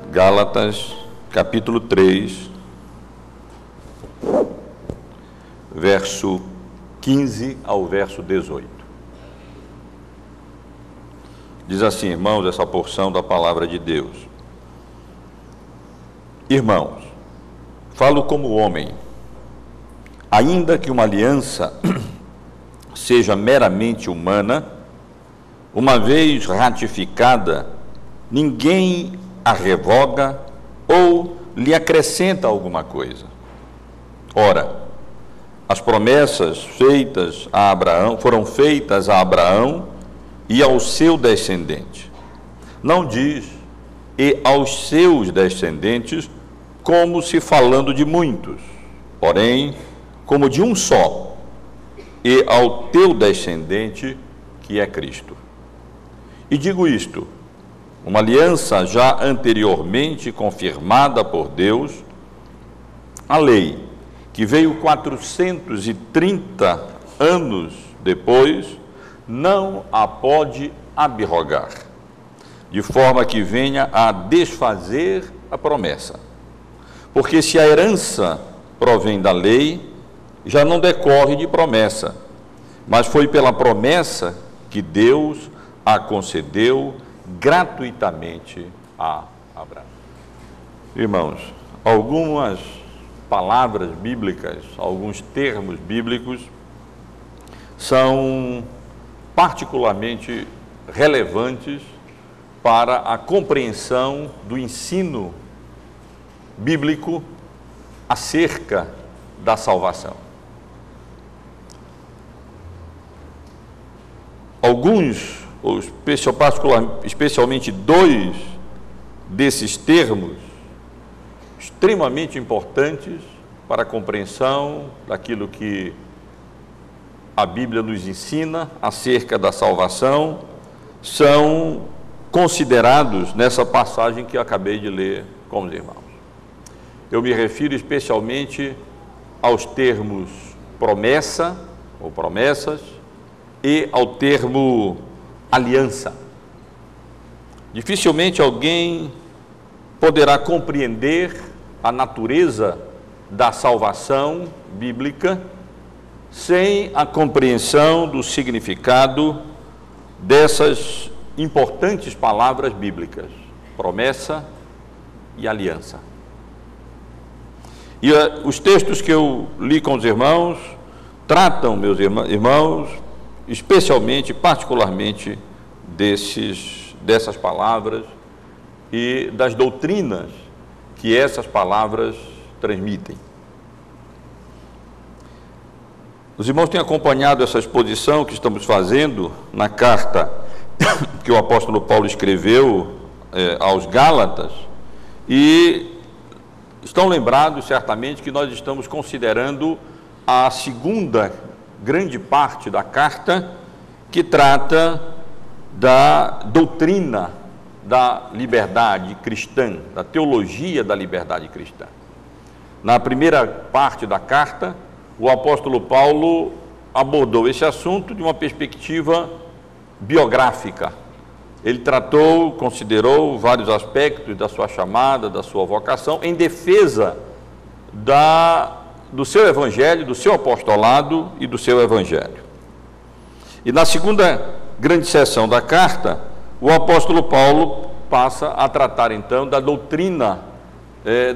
Gálatas, capítulo 3, verso 15 ao verso 18. Diz assim, irmãos, essa porção da palavra de Deus. Irmãos, falo como homem, ainda que uma aliança seja meramente humana, uma vez ratificada, ninguém a revoga ou lhe acrescenta alguma coisa. Ora, as promessas feitas a Abraão foram feitas a Abraão e ao seu descendente. Não diz e aos seus descendentes, como se falando de muitos, porém, como de um só, e ao teu descendente, que é Cristo. E digo isto, uma aliança já anteriormente confirmada por Deus, a lei, que veio 430 anos depois, não a pode abrogar, de forma que venha a desfazer a promessa. Porque se a herança provém da lei, já não decorre de promessa, mas foi pela promessa que Deus a concedeu gratuitamente a Abraão. Irmãos, algumas palavras bíblicas, alguns termos bíblicos são particularmente relevantes para a compreensão do ensino bíblico acerca da salvação. Alguns, ou especialmente dois desses termos, extremamente importantes para a compreensão daquilo que a Bíblia nos ensina acerca da salvação, são considerados nessa passagem que eu acabei de ler com os irmãos. Eu me refiro especialmente aos termos promessa ou promessas e ao termo aliança. Dificilmente alguém poderá compreender a natureza da salvação bíblica sem a compreensão do significado dessas importantes palavras bíblicas, promessa e aliança. E os textos que eu li com os irmãos tratam, meus irmãos, especialmente, particularmente dessas palavras e das doutrinas que essas palavras transmitem. Os irmãos têm acompanhado essa exposição que estamos fazendo na carta que o apóstolo Paulo escreveu aos Gálatas, e estão lembrados certamente que nós estamos considerando a segunda grande parte da carta, que trata da doutrina da liberdade cristã, da teologia da liberdade cristã. Na primeira parte da carta, o apóstolo Paulo abordou esse assunto de uma perspectiva biográfica. Ele considerou vários aspectos da sua chamada, da sua vocação, em defesa do seu evangelho, do seu apostolado e do seu evangelho. E na segunda grande seção da carta, o apóstolo Paulo passa a tratar então da doutrina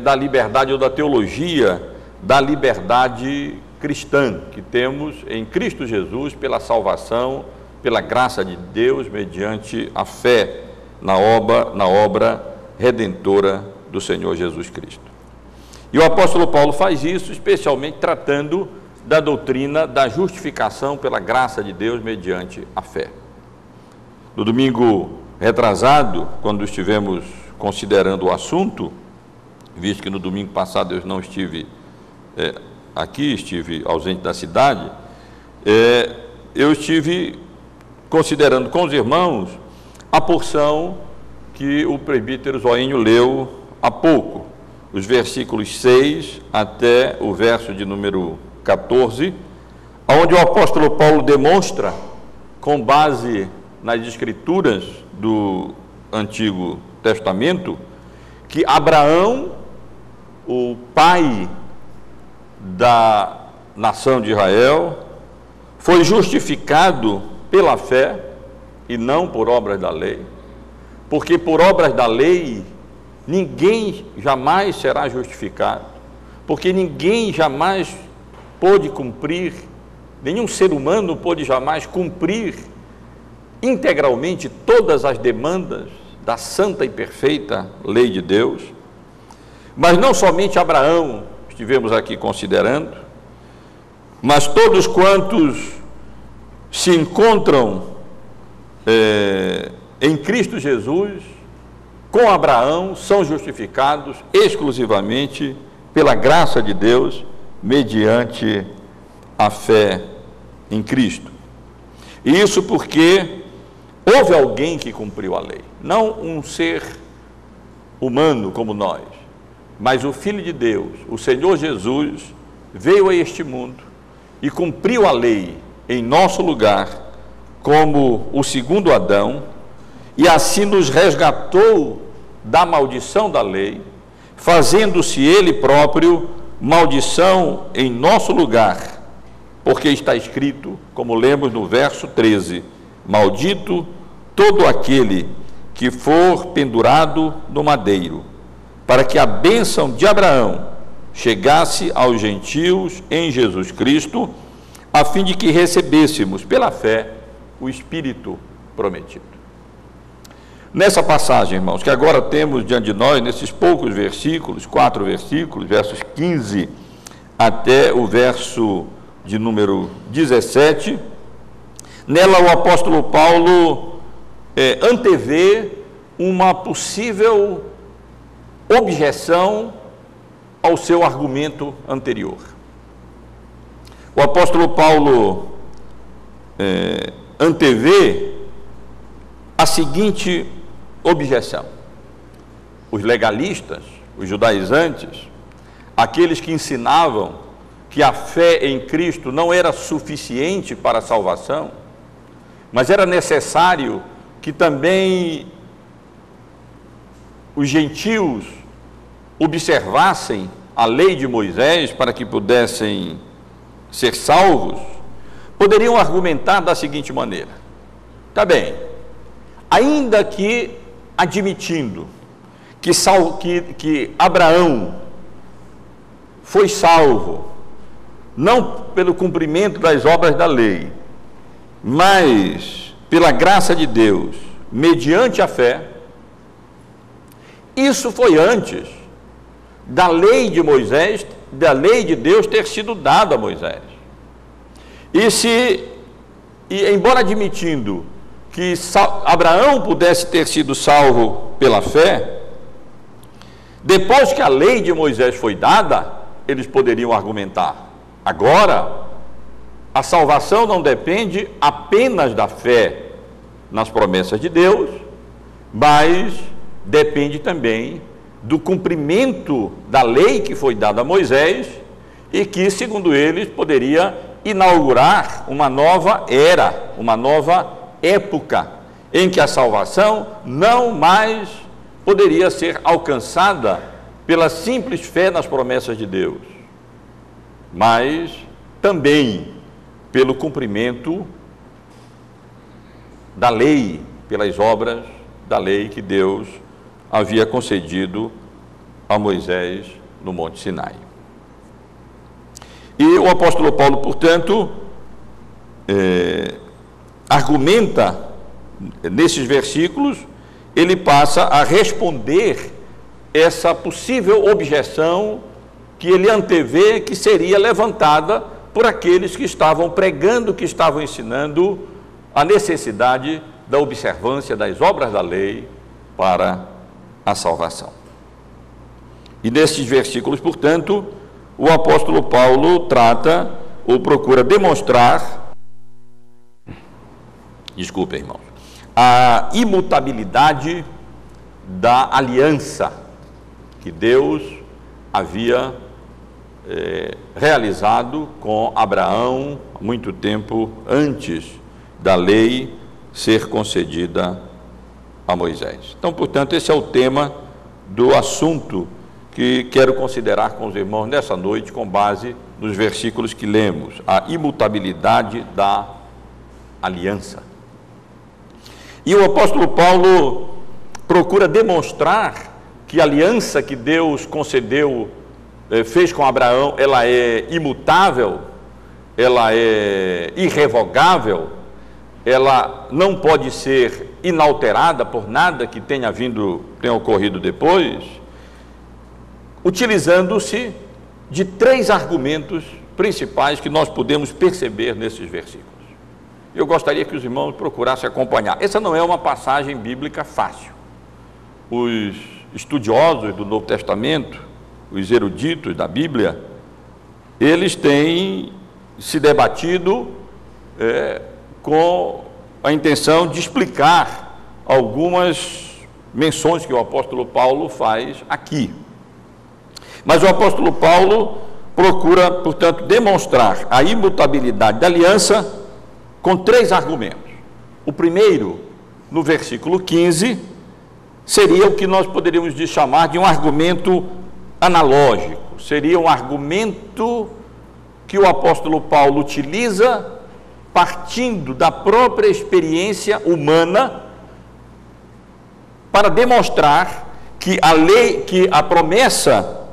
da liberdade ou da teologia da liberdade cristã que temos em Cristo Jesus pela salvação, pela graça de Deus, mediante a fé na obra redentora do Senhor Jesus Cristo. E o apóstolo Paulo faz isso especialmente tratando da doutrina da justificação pela graça de Deus mediante a fé. No domingo retrasado, quando estivemos considerando o assunto, visto que no domingo passado eu não estive aqui, estive ausente da cidade, eu estive considerando com os irmãos a porção que o presbítero Zoinho leu há pouco, os versículos 6 até o verso de número 14, onde o apóstolo Paulo demonstra, com base nas escrituras do Antigo Testamento, que Abraão, o pai da nação de Israel, foi justificado pela fé e não por obras da lei, porque por obras da lei ninguém jamais será justificado, porque ninguém jamais pôde cumprir, nenhum ser humano pôde jamais cumprir integralmente todas as demandas da santa e perfeita lei de Deus. Mas não somente Abraão estivemos aqui considerando, mas todos quantos se encontram em Cristo Jesus, com Abraão, são justificados exclusivamente pela graça de Deus, mediante a fé em Cristo. E isso porque houve alguém que cumpriu a lei, não um ser humano como nós, mas o Filho de Deus, o Senhor Jesus, veio a este mundo e cumpriu a lei em nosso lugar, como o segundo Adão, e assim nos resgatou da maldição da lei, fazendo-se ele próprio maldição em nosso lugar, porque está escrito, como lemos no verso 13, maldito todo aquele que for pendurado no madeiro, para que a bênção de Abraão chegasse aos gentios em Jesus Cristo, a fim de que recebêssemos pela fé o Espírito prometido. Nessa passagem, irmãos, que agora temos diante de nós, nesses poucos versículos, 4 versículos, versos 15 até o verso de número 17, nela o apóstolo Paulo antevê uma possível objeção ao seu argumento anterior. O apóstolo Paulo antevê a seguinte objeção: os legalistas, os judaizantes, aqueles que ensinavam que a fé em Cristo não era suficiente para a salvação, mas era necessário que também os gentios observassem a lei de Moisés para que pudessem ser salvos, poderiam argumentar da seguinte maneira: tá bem, ainda que admitindo que Abraão foi salvo, não pelo cumprimento das obras da lei, mas pela graça de Deus, mediante a fé, isso foi antes da lei de Moisés, da lei de Deus ter sido dada a Moisés. E embora admitindo que Abraão pudesse ter sido salvo pela fé, depois que a lei de Moisés foi dada, eles poderiam argumentar: agora, a salvação não depende apenas da fé nas promessas de Deus, mas depende também do cumprimento da lei que foi dada a Moisés e que, segundo eles, poderia inaugurar uma nova era, uma nova época, em que a salvação não mais poderia ser alcançada pela simples fé nas promessas de Deus, mas também pelo cumprimento da lei, pelas obras da lei que Deus havia concedido a Moisés no Monte Sinai. E o apóstolo Paulo, portanto, argumenta nesses versículos, ele passa a responder essa possível objeção que ele antevê que seria levantada por aqueles que estavam pregando, que estavam ensinando a necessidade da observância das obras da lei para a salvação. E nesses versículos, portanto, o apóstolo Paulo trata ou procura demonstrar, irmãos, a imutabilidade da aliança que Deus havia realizado com Abraão muito tempo antes da lei ser concedida a Moisés. Então, portanto, esse é o tema do assunto que quero considerar com os irmãos nessa noite, com base nos versículos que lemos, a imutabilidade da aliança. E o apóstolo Paulo procura demonstrar que a aliança que Deus concedeu, fez com Abraão, ela é imutável, ela é irrevogável, ela não pode ser inalterada por nada que tenha ocorrido depois, utilizando-se de 3 argumentos principais que nós podemos perceber nesses versículos. Eu gostaria que os irmãos procurassem acompanhar. Essa não é uma passagem bíblica fácil. Os estudiosos do Novo Testamento, os eruditos da Bíblia, eles têm se debatido com a intenção de explicar algumas menções que o apóstolo Paulo faz aqui. Mas o apóstolo Paulo procura, portanto, demonstrar a imutabilidade da aliança com 3 argumentos. O primeiro, no versículo 15, seria o que nós poderíamos chamar de um argumento analógico. Seria um argumento que o apóstolo Paulo utiliza partindo da própria experiência humana para demonstrar que a lei, que a promessa,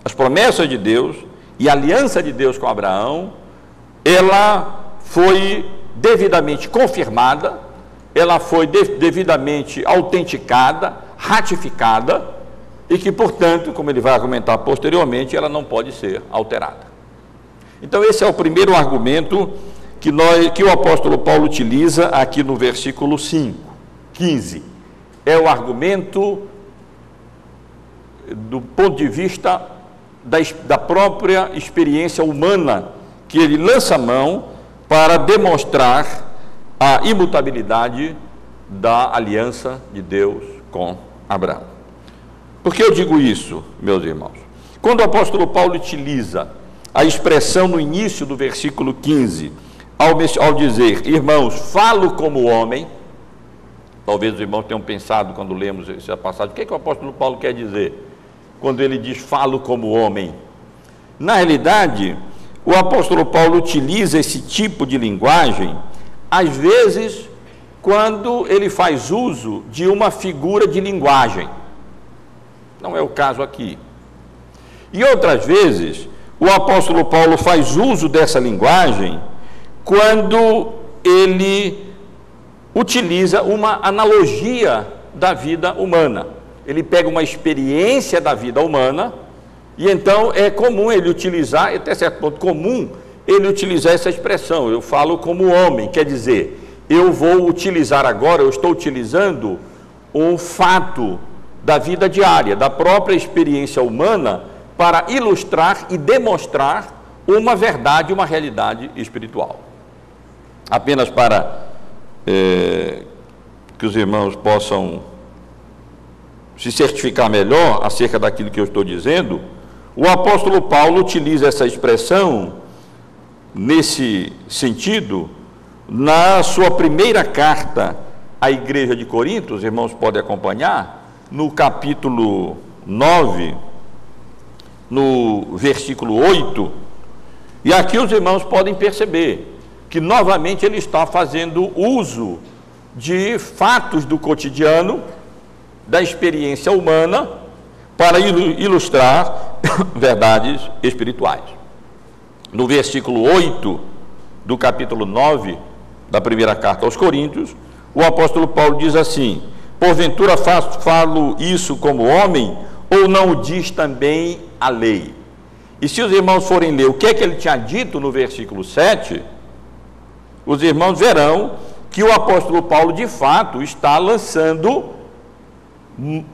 as promessas de Deus e a aliança de Deus com Abraão, ela foi devidamente confirmada, ela foi devidamente autenticada, ratificada, e que, portanto, como ele vai argumentar posteriormente, ela não pode ser alterada. Então, esse é o primeiro argumento que o apóstolo Paulo utiliza aqui no versículo 15. É o argumento do ponto de vista da própria experiência humana, que ele lança a mão para demonstrar a imutabilidade da aliança de Deus com Abraão. Por que eu digo isso, meus irmãos? Quando o apóstolo Paulo utiliza a expressão no início do versículo 15, ao dizer, irmãos, falo como homem, talvez os irmãos tenham pensado quando lemos essa passagem, o que o apóstolo Paulo quer dizer quando ele diz falo como homem? Na realidade, o apóstolo Paulo utiliza esse tipo de linguagem, às vezes, quando ele faz uso de uma figura de linguagem. Não é o caso aqui. E outras vezes, o apóstolo Paulo faz uso dessa linguagem quando ele utiliza uma analogia da vida humana. Ele pega uma experiência da vida humana, e então é comum ele utilizar, até certo ponto comum, ele utilizar essa expressão, eu falo como homem, quer dizer, eu vou utilizar agora, eu estou utilizando um fato da vida diária, da própria experiência humana, para ilustrar e demonstrar uma verdade, uma realidade espiritual. Apenas para que os irmãos possam se certificar melhor acerca daquilo que eu estou dizendo, o apóstolo Paulo utiliza essa expressão nesse sentido na sua primeira carta à igreja de Corinto. Os irmãos podem acompanhar no capítulo 9, no versículo 8, e aqui os irmãos podem perceber que novamente ele está fazendo uso de fatos do cotidiano, da experiência humana, para ilustrar verdades espirituais. No versículo 8 do capítulo 9 da primeira carta aos Coríntios, o apóstolo Paulo diz assim: porventura falo isso como homem, ou não o diz também a lei? E se os irmãos forem ler o que é que ele tinha dito no versículo 7, os irmãos verão que o apóstolo Paulo de fato está lançando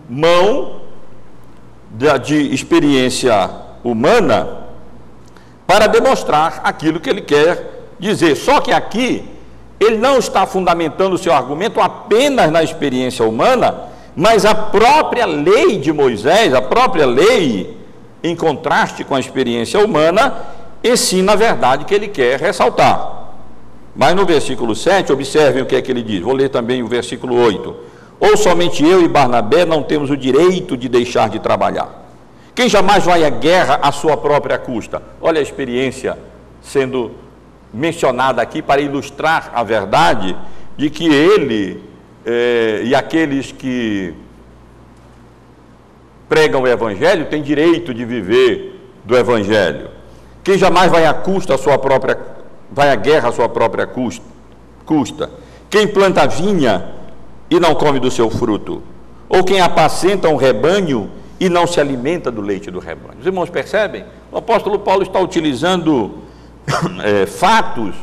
mão de experiência humana para demonstrar aquilo que ele quer dizer. Só que aqui ele não está fundamentando o seu argumento apenas na experiência humana, mas a própria lei de Moisés, a própria lei, em contraste com a experiência humana, ensina a verdade que ele quer ressaltar. Mas no versículo 7, observem o que é que ele diz. Vou ler também o versículo 8. Ou somente eu e Barnabé não temos o direito de deixar de trabalhar? Quem jamais vai à guerra à sua própria custa? Olha a experiência sendo mencionada aqui para ilustrar a verdade de que ele e aqueles que pregam o Evangelho têm direito de viver do Evangelho. Quem jamais vai à guerra à sua própria custa? Quem planta vinha e não come do seu fruto? Ou quem apacenta um rebanho e não se alimenta do leite do rebanho? Os irmãos percebem? O apóstolo Paulo está utilizando fatos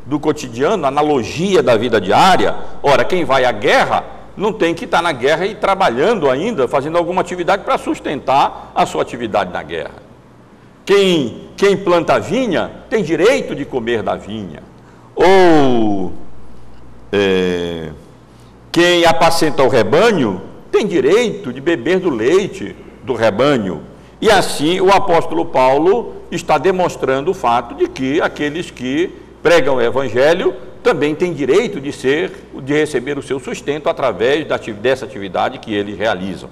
do cotidiano, analogia da vida diária. Ora, quem vai à guerra não tem que estar na guerra e trabalhando ainda, fazendo alguma atividade para sustentar a sua atividade na guerra. Quem planta vinha tem direito de comer da vinha. Ou quem apacenta o rebanho tem direito de beber do leite do rebanho. E assim o apóstolo Paulo está demonstrando o fato de que aqueles que pregam o Evangelho também têm direito de receber o seu sustento através dessa atividade que eles realizam.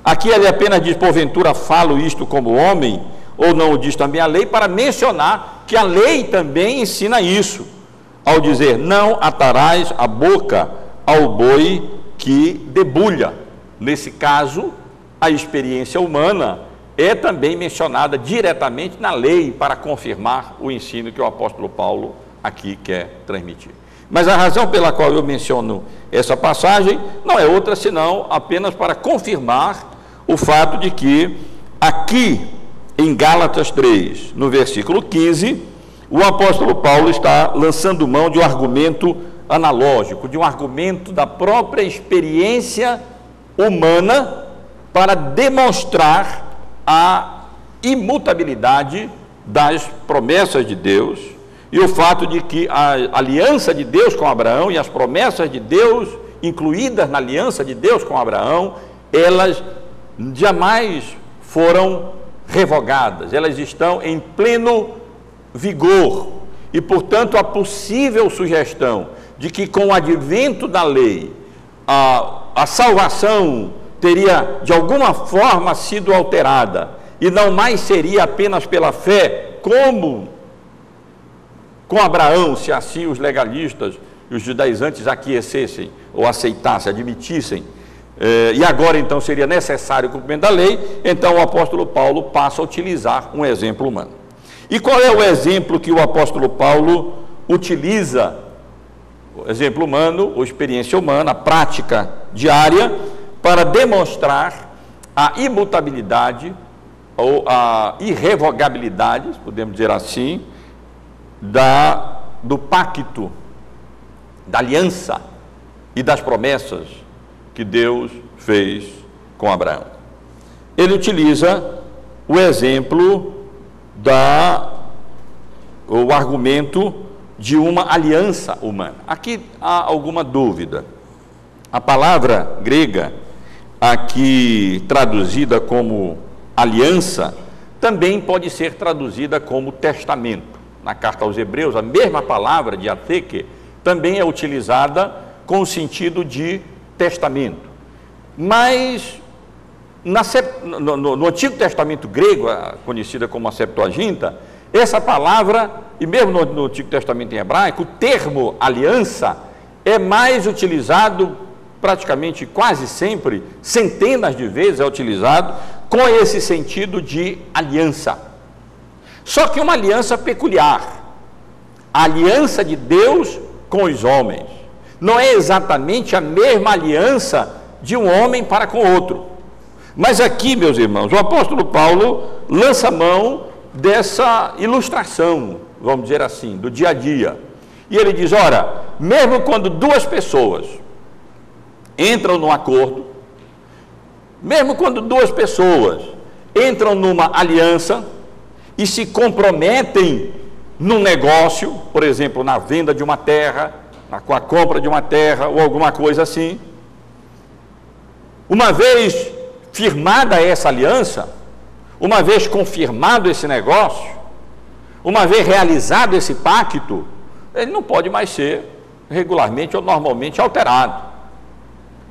Aqui ele apenas diz: porventura falo isto como homem, ou não o diz também a lei, para mencionar que a lei também ensina isso, ao dizer: não atarás a boca ao boi que debulha. Nesse caso, a experiência humana é também mencionada diretamente na lei para confirmar o ensino que o apóstolo Paulo aqui quer transmitir. Mas a razão pela qual eu menciono essa passagem não é outra senão apenas para confirmar o fato de que aqui em Gálatas 3, no versículo 15, o apóstolo Paulo está lançando mão de um argumento analógico, de um argumento da própria experiência humana para demonstrar a imutabilidade das promessas de Deus e o fato de que a aliança de Deus com Abraão e as promessas de Deus incluídas na aliança de Deus com Abraão, elas jamais foram revogadas, elas estão em pleno vigor e, portanto, a possível sugestão de que com o advento da lei a salvação teria de alguma forma sido alterada e não mais seria apenas pela fé, como com Abraão, se assim os legalistas e os judaizantes aquecessem ou aceitassem, admitissem, e agora então seria necessário o cumprimento da lei. Então o apóstolo Paulo passa a utilizar um exemplo humano. E qual é o exemplo que o apóstolo Paulo utiliza? O exemplo humano, ou experiência humana, a prática diária, para demonstrar a imutabilidade ou a irrevogabilidade, podemos dizer assim, do pacto, da aliança e das promessas que Deus fez com Abraão. Ele utiliza o exemplo o argumento de uma aliança humana. Aqui há alguma dúvida. A palavra grega, aqui traduzida como aliança, também pode ser traduzida como testamento. Na carta aos Hebreus, a mesma palavra, diatheke, também é utilizada com o sentido de testamento. Mas no Antigo Testamento grego, conhecida como a Septuaginta, essa palavra, e mesmo no Antigo Testamento em hebraico, o termo aliança é mais utilizado praticamente quase sempre, centenas de vezes é utilizado com esse sentido de aliança. Só que uma aliança peculiar, a aliança de Deus com os homens. Não é exatamente a mesma aliança de um homem para com outro. Mas aqui, meus irmãos, o apóstolo Paulo lança mão dessa ilustração, vamos dizer assim, do dia a dia. E ele diz: ora, mesmo quando duas pessoas entram num acordo, mesmo quando duas pessoas entram numa aliança e se comprometem num negócio, por exemplo, na venda de uma terra, com a compra de uma terra ou alguma coisa assim, uma vez firmada essa aliança, uma vez confirmado esse negócio, uma vez realizado esse pacto, ele não pode mais ser regularmente ou normalmente alterado.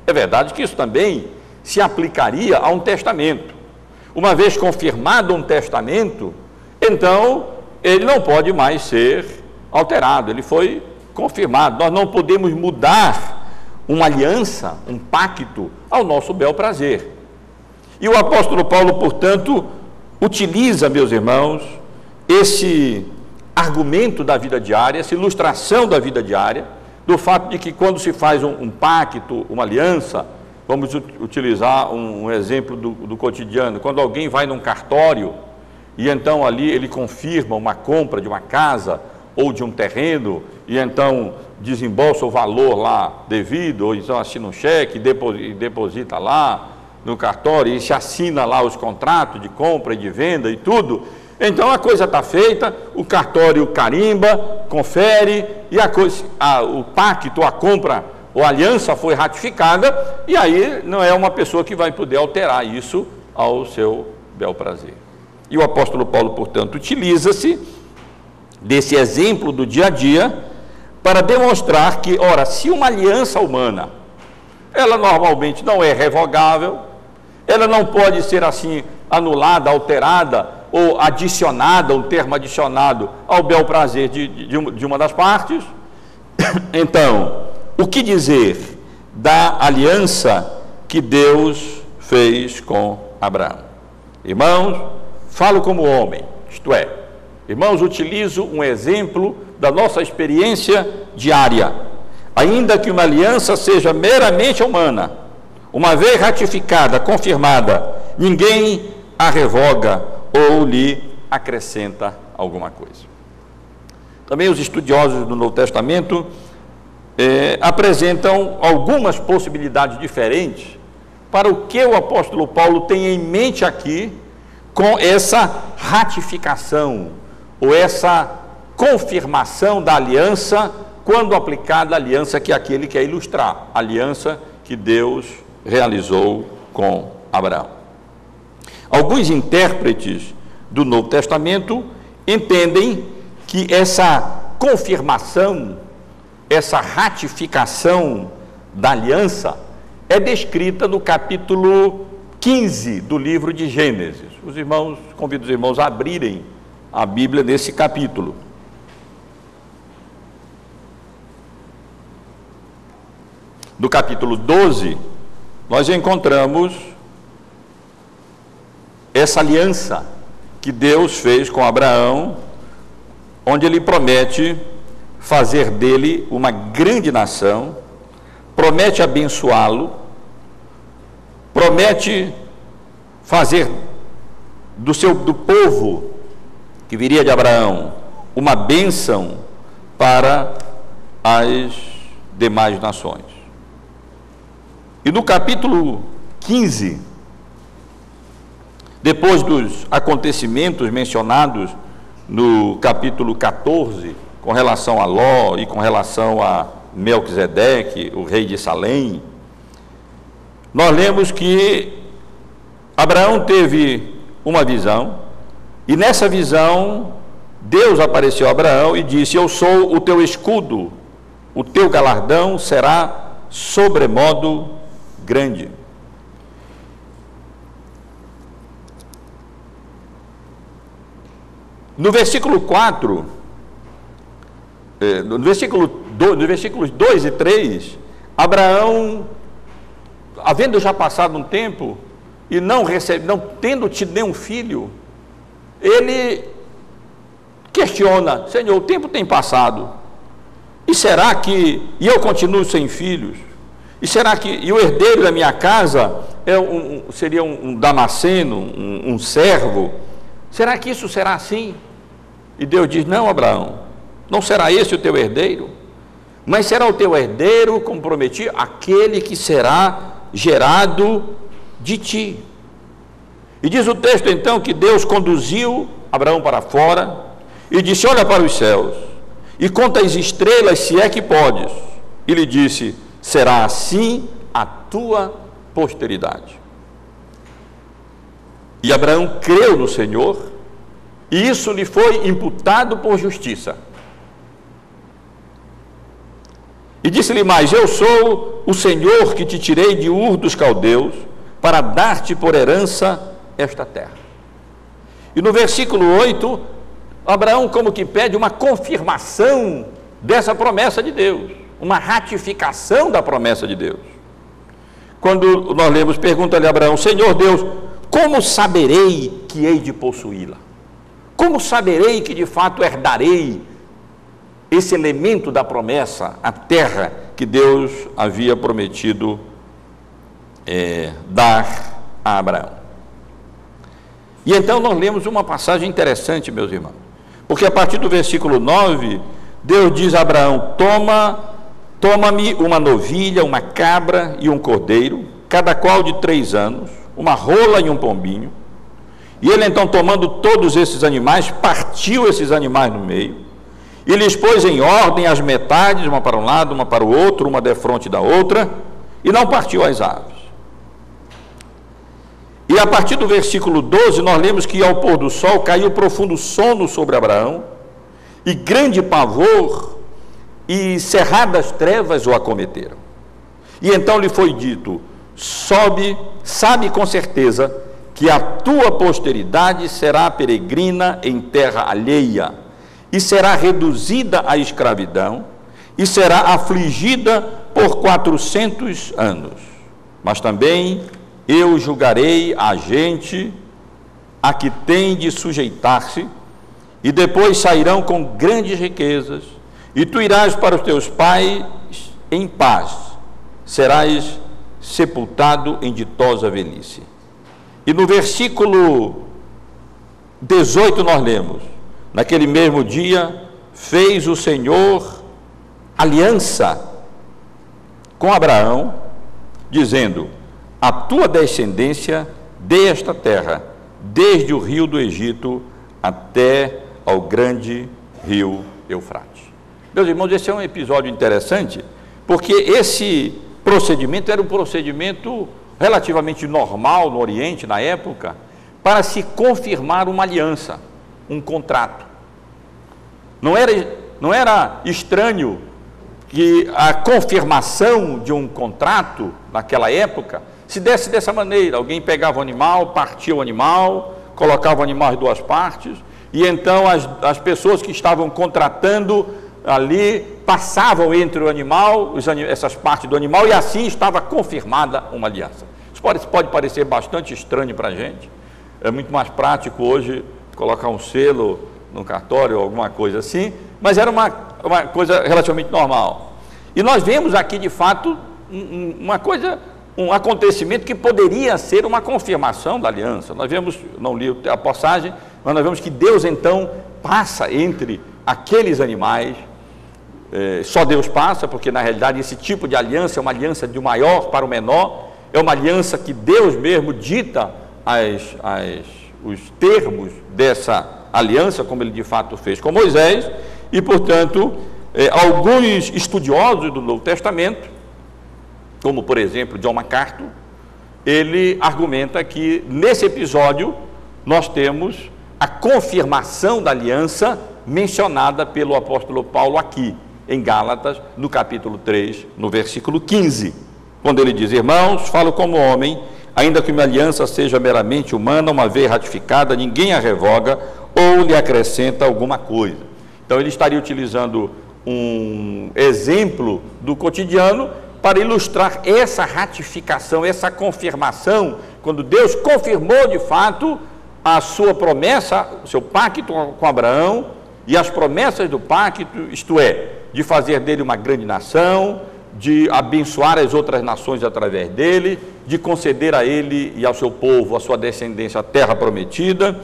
É verdade que isso também se aplicaria a um testamento. Uma vez confirmado um testamento, então ele não pode mais ser alterado, ele foi confirmado. Nós não podemos mudar uma aliança, um pacto, ao nosso bel prazer. E o apóstolo Paulo, portanto, utiliza, meus irmãos, esse argumento da vida diária, essa ilustração da vida diária, do fato de que quando se faz um pacto, uma aliança, vamos utilizar um exemplo do cotidiano, quando alguém vai num cartório e então ali ele confirma uma compra de uma casa ou de um terreno e então desembolsa o valor lá devido, ou então assina um cheque e deposita lá no cartório e se assina lá os contratos de compra e de venda e tudo. Então a coisa está feita, o cartório carimba, confere e o pacto, a compra ou a aliança foi ratificada, e aí não é uma pessoa que vai poder alterar isso ao seu bel prazer. E o apóstolo Paulo, portanto, utiliza-se desse exemplo do dia a dia para demonstrar que, ora, se uma aliança humana, ela normalmente não é revogável, ela não pode ser assim anulada, alterada ou adicionada, um termo adicionado ao bel prazer de uma das partes, então, o que dizer da aliança que Deus fez com Abraão? Irmãos, falo como homem, isto é, irmãos, utilizo um exemplo da nossa experiência diária. Ainda que uma aliança seja meramente humana, uma vez ratificada, confirmada, ninguém a revoga ou lhe acrescenta alguma coisa. Também os estudiosos do Novo Testamento apresentam algumas possibilidades diferentes para o que o apóstolo Paulo tem em mente aqui com essa ratificação ou essa confirmação da aliança, quando aplicada a aliança que aqui ele quer ilustrar, a aliança que Deus realizou com Abraão. Alguns intérpretes do Novo Testamento entendem que essa confirmação, essa ratificação da aliança é descrita no capítulo 15 do livro de Gênesis. Convido os irmãos a abrirem a Bíblia nesse capítulo. No capítulo 12, nós encontramos essa aliança que Deus fez com Abraão, onde ele promete fazer dele uma grande nação, promete abençoá-lo, promete fazer do povo que viria de Abraão uma bênção para as demais nações. E no capítulo 15, depois dos acontecimentos mencionados no capítulo 14, com relação a Ló e com relação a Melquisedeque, o rei de Salém, nós lemos que Abraão teve uma visão, e nessa visão Deus apareceu a Abraão e disse: eu sou o teu escudo, o teu galardão será sobremodo grande. No versículo 4, no versículos 2 e 3, Abraão, havendo já passado um tempo e não tendo tido nenhum filho, ele questiona: Senhor, o tempo tem passado, e será que eu continuo sem filhos? E será que o herdeiro da minha casa seria um damasceno, um servo? Será que isso será assim? E Deus diz: não, Abraão, não será esse o teu herdeiro, mas será o teu herdeiro, como prometi, aquele que será gerado de ti. E diz o texto então que Deus conduziu Abraão para fora e disse: olha para os céus e conta as estrelas, se é que podes. E lhe disse: será assim a tua posteridade. E Abraão creu no Senhor, e isso lhe foi imputado por justiça. E disse-lhe mais: eu sou o Senhor que te tirei de Ur dos Caldeus para dar-te por herança esta terra. E no versículo 8, Abraão como que pede uma confirmação dessa promessa de Deus, uma ratificação da promessa de Deus. Quando nós lemos, pergunta-lhe Abraão: Senhor Deus, como saberei que hei de possuí-la? Como saberei que de fato herdarei esse elemento da promessa, a terra que Deus havia prometido dar a Abraão? E então nós lemos uma passagem interessante, meus irmãos, porque a partir do versículo 9, Deus diz a Abraão: toma-me uma novilha, uma cabra e um cordeiro, cada qual de 3 anos, uma rola e um pombinho. E ele então, tomando todos esses animais, partiu esses animais no meio, e lhes pôs em ordem as metades, uma para um lado, uma para o outro, uma defronte da outra, e não partiu as aves. E a partir do versículo 12, nós lemos que ao pôr do sol caiu profundo sono sobre Abraão, e grande pavor e cerradas trevas o acometeram. E então lhe foi dito: sabe com certeza que a tua posteridade será peregrina em terra alheia, e será reduzida à escravidão, e será afligida por 400 anos. Mas também eu julgarei a gente a que tem de sujeitar-se, e depois sairão com grandes riquezas, e tu irás para os teus pais em paz, serás sepultado em ditosa velhice. E no versículo 18 nós lemos: naquele mesmo dia fez o Senhor aliança com Abraão, dizendo: a tua descendência dê esta terra, desde o rio do Egito até ao grande rio Eufrates. Meus irmãos, esse é um episódio interessante, porque esse procedimento era um procedimento relativamente normal no Oriente, na época, para se confirmar uma aliança, um contrato. Não era estranho que a confirmação de um contrato, naquela época, se desse dessa maneira: alguém pegava o animal, partia o animal, colocava o animal em 2 partes, e então as pessoas que estavam contratando ali passavam entre o animal, essas partes do animal, e assim estava confirmada uma aliança. Isso pode parecer bastante estranho para a gente. É muito mais prático hoje colocar um selo no cartório ou alguma coisa assim, mas era uma coisa relativamente normal. E nós vemos aqui, de fato, um acontecimento que poderia ser uma confirmação da aliança. Nós vemos, não li a passagem, mas nós vemos que Deus então passa entre aqueles animais. Só Deus passa, porque na realidade esse tipo de aliança é uma aliança do maior para o menor, é uma aliança que Deus mesmo dita os termos dessa aliança, como ele de fato fez com Moisés. E portanto, alguns estudiosos do Novo Testamento, como por exemplo John MacArthur, ele argumenta que nesse episódio nós temos a confirmação da aliança mencionada pelo apóstolo Paulo aqui em Gálatas, no capítulo 3, no versículo 15, quando ele diz: irmãos, falo como homem, ainda que uma aliança seja meramente humana, uma vez ratificada, ninguém a revoga ou lhe acrescenta alguma coisa. Então ele estaria utilizando um exemplo do cotidiano para ilustrar essa ratificação, essa confirmação, quando Deus confirmou de fato a sua promessa, o seu pacto com Abraão, e as promessas do pacto, isto é, de fazer dele uma grande nação, de abençoar as outras nações através dele, de conceder a ele e ao seu povo, a sua descendência, a terra prometida.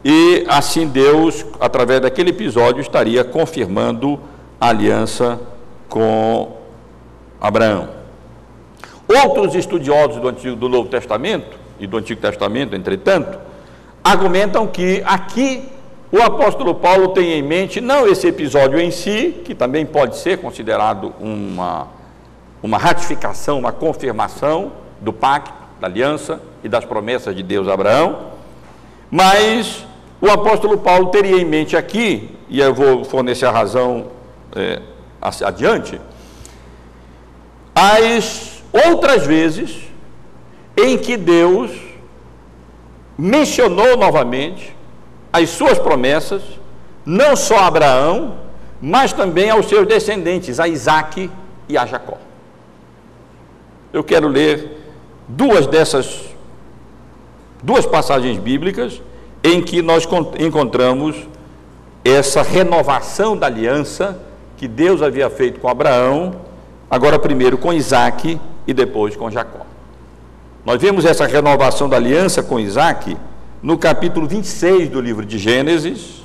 E assim Deus, através daquele episódio, estaria confirmando a aliança com Abraão. Outros estudiosos do Novo Testamento e do Antigo Testamento, entretanto, argumentam que aqui o apóstolo Paulo tem em mente não esse episódio em si, que também pode ser considerado uma ratificação, uma confirmação do pacto, da aliança e das promessas de Deus a Abraão, mas o apóstolo Paulo teria em mente aqui, e eu vou fornecer a razão adiante, as outras vezes em que Deus mencionou novamente as suas promessas, não só a Abraão, mas também aos seus descendentes, a Isaque e a Jacó. Eu quero ler duas passagens bíblicas em que nós encontramos essa renovação da aliança que Deus havia feito com Abraão, agora primeiro com Isaque e depois com Jacó. Nós vemos essa renovação da aliança com Isaque no capítulo 26 do livro de Gênesis,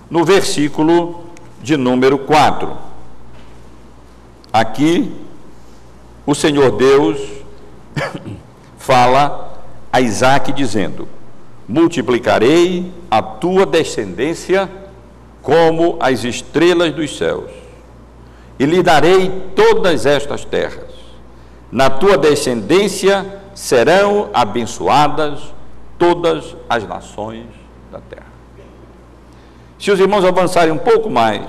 no versículo de número 4. Aqui, o Senhor Deus fala a Isaque dizendo: multiplicarei a tua descendência como as estrelas dos céus, e lhe darei todas estas terras. Na tua descendência serão abençoadas todas as nações da terra. Se os irmãos avançarem um pouco mais,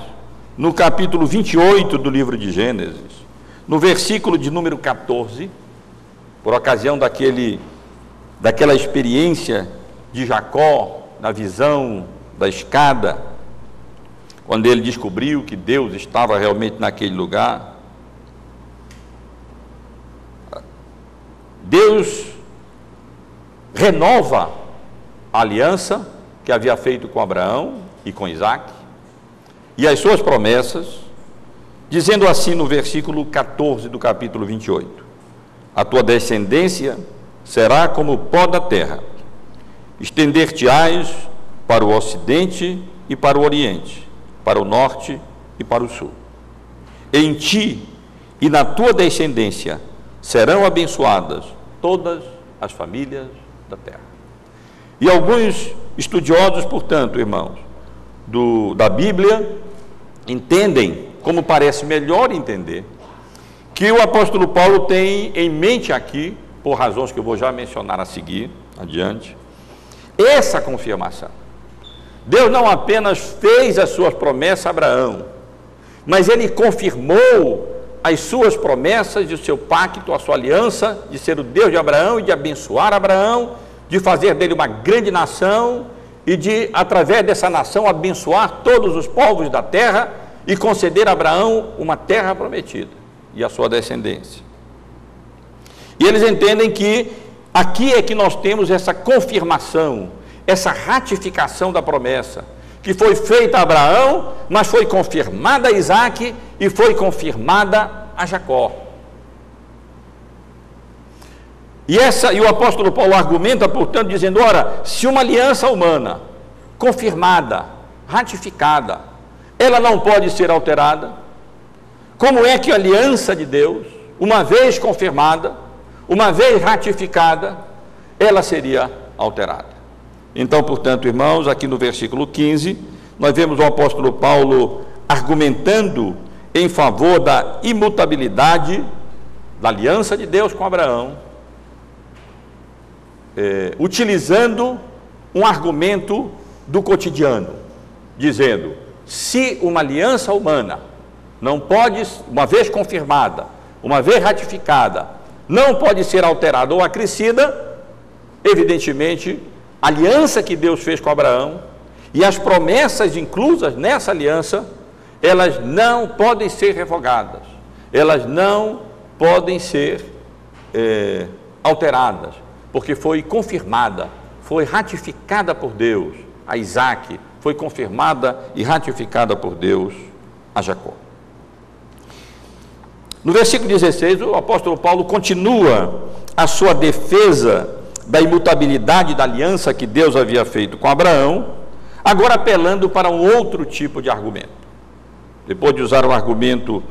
no capítulo 28 do livro de Gênesis, no versículo de número 14, por ocasião daquela experiência de Jacó, na visão da escada, quando ele descobriu que Deus estava realmente naquele lugar, Deus renova a aliança que havia feito com Abraão e com Isaque, e as suas promessas, dizendo assim no versículo 14 do capítulo 28, a tua descendência será como o pó da terra, estender-te-ás para o ocidente e para o oriente, para o norte e para o sul. Em ti e na tua descendência serão abençoadas todas as famílias da terra. E alguns estudiosos, portanto, irmãos, da Bíblia, entendem, como parece melhor entender, que o apóstolo Paulo tem em mente aqui, por razões que eu vou já mencionar a seguir, adiante, essa confirmação. Deus não apenas fez as suas promessas a Abraão, mas ele confirmou as suas promessas, o seu pacto, a sua aliança, de ser o Deus de Abraão e de abençoar Abraão, de fazer dele uma grande nação e de, através dessa nação, abençoar todos os povos da terra e conceder a Abraão uma terra prometida e a sua descendência. E eles entendem que aqui é que nós temos essa confirmação, essa ratificação da promessa, que foi feita a Abraão, mas foi confirmada a Isaque e foi confirmada a Jacó. E o apóstolo Paulo argumenta, portanto, dizendo: ora, se uma aliança humana, confirmada, ratificada, ela não pode ser alterada, como é que a aliança de Deus, uma vez confirmada, uma vez ratificada, ela seria alterada? Então, portanto, irmãos, aqui no versículo 15, nós vemos o apóstolo Paulo argumentando em favor da imutabilidade da aliança de Deus com Abraão, utilizando um argumento do cotidiano, dizendo: se uma aliança humana não pode, uma vez confirmada, uma vez ratificada, não pode ser alterada ou acrescida, evidentemente, a aliança que Deus fez com Abraão e as promessas inclusas nessa aliança, elas não podem ser revogadas, elas não podem ser alteradas, porque foi confirmada, foi ratificada por Deus a Isaque, foi confirmada e ratificada por Deus a Jacó. No versículo 16, o apóstolo Paulo continua a sua defesa da imutabilidade da aliança que Deus havia feito com Abraão, agora apelando para um outro tipo de argumento. Depois de usar o argumento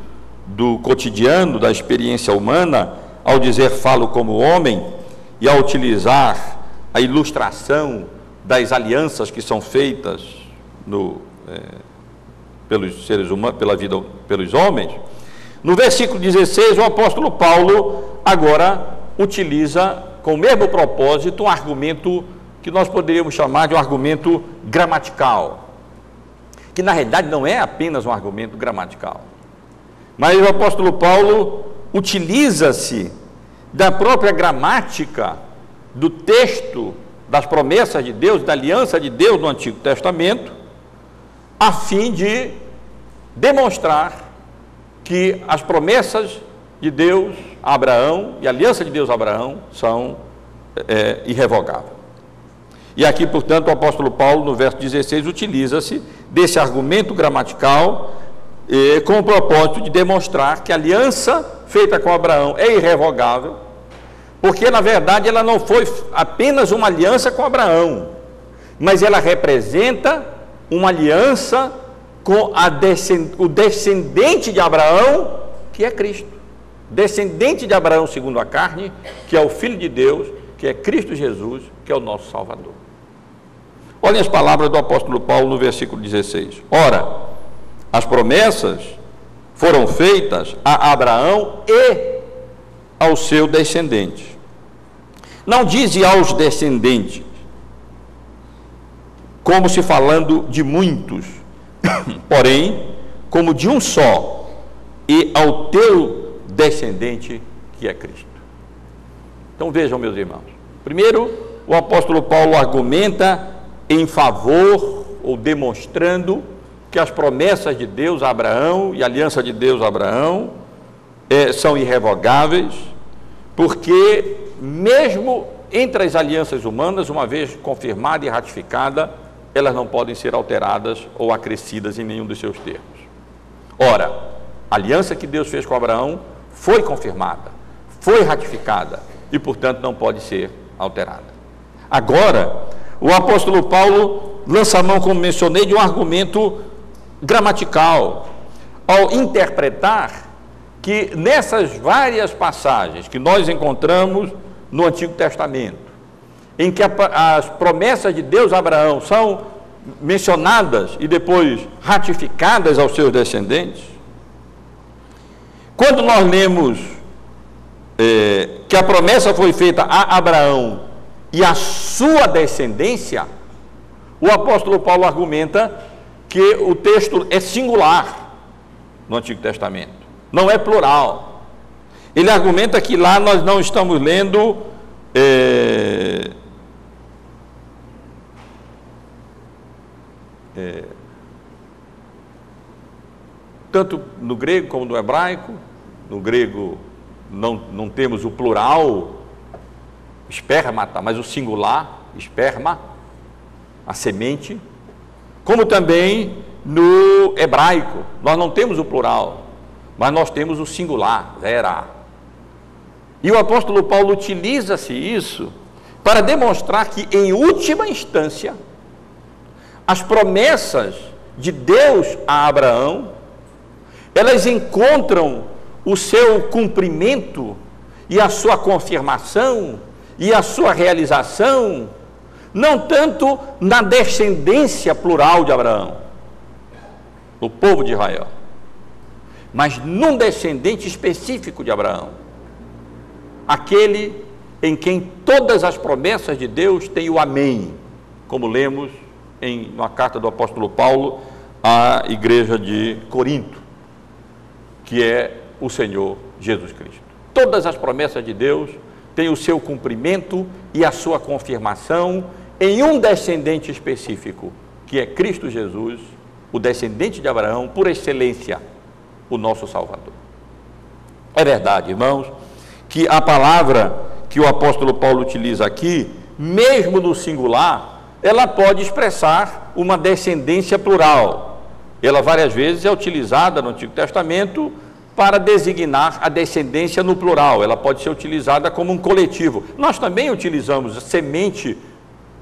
do cotidiano, da experiência humana, ao dizer falo como homem, e ao utilizar a ilustração das alianças que são feitas pelos seres humanos, pelos homens, no versículo 16, o apóstolo Paulo agora utiliza, com o mesmo propósito, um argumento que nós poderíamos chamar de um argumento gramatical, que na realidade não é apenas um argumento gramatical, mas o apóstolo Paulo utiliza-se da própria gramática do texto das promessas de Deus, da aliança de Deus no Antigo Testamento, a fim de demonstrar que as promessas de Deus a Abraão e a aliança de Deus a Abraão são irrevogáveis. E aqui, portanto, o apóstolo Paulo, no verso 16, utiliza-se desse argumento gramatical com o propósito de demonstrar que a aliança feita com Abraão é irrevogável, porque, na verdade, ela não foi apenas uma aliança com Abraão, mas ela representa uma aliança com o descendente de Abraão, que é Cristo. Descendente de Abraão segundo a carne, que é o Filho de Deus, que é Cristo Jesus, que é o nosso Salvador. Olhem as palavras do apóstolo Paulo no versículo 16. Ora, as promessas foram feitas a Abraão e ao seu descendente. Não diz aos descendentes, como se falando de muitos, porém, como de um só, e ao teu descendente, que é Cristo. Então vejam, meus irmãos, primeiro o apóstolo Paulo argumenta em favor, ou demonstrando, que as promessas de Deus a Abraão e a aliança de Deus a Abraão são irrevogáveis, porque mesmo entre as alianças humanas, uma vez confirmada e ratificada, elas não podem ser alteradas ou acrescidas em nenhum dos seus termos. Ora, a aliança que Deus fez com Abraão foi confirmada, foi ratificada e, portanto, não pode ser alterada. Agora, o apóstolo Paulo lança a mão, como mencionei, de um argumento gramatical, ao interpretar que nessas várias passagens que nós encontramos no Antigo Testamento, em que as promessas de Deus a Abraão são mencionadas e depois ratificadas aos seus descendentes, quando nós lemos que a promessa foi feita a Abraão e a sua descendência, o apóstolo Paulo argumenta que o texto é singular no Antigo Testamento, não é plural. Ele argumenta que lá nós não estamos lendo tanto no grego como no hebraico. No grego não temos o plural, esperma, mas o singular, esperma, a semente, como também no hebraico, nós não temos o plural, mas nós temos o singular, zera. E o apóstolo Paulo utiliza-se isso para demonstrar que, em última instância, as promessas de Deus a Abraão, elas encontram o seu cumprimento e a sua confirmação e a sua realização, não tanto na descendência plural de Abraão, o povo de Israel, mas num descendente específico de Abraão, aquele em quem todas as promessas de Deus têm o amém, como lemos na carta do apóstolo Paulo à igreja de Corinto, que é o Senhor Jesus Cristo. Todas as promessas de Deus têm o seu cumprimento e a sua confirmação em um descendente específico, que é Cristo Jesus, o descendente de Abraão, por excelência, o nosso Salvador. É verdade, irmãos, que a palavra que o apóstolo Paulo utiliza aqui, mesmo no singular, ela pode expressar uma descendência plural. Ela várias vezes é utilizada no Antigo Testamento para designar a descendência no plural. Ela pode ser utilizada como um coletivo. Nós também utilizamos semente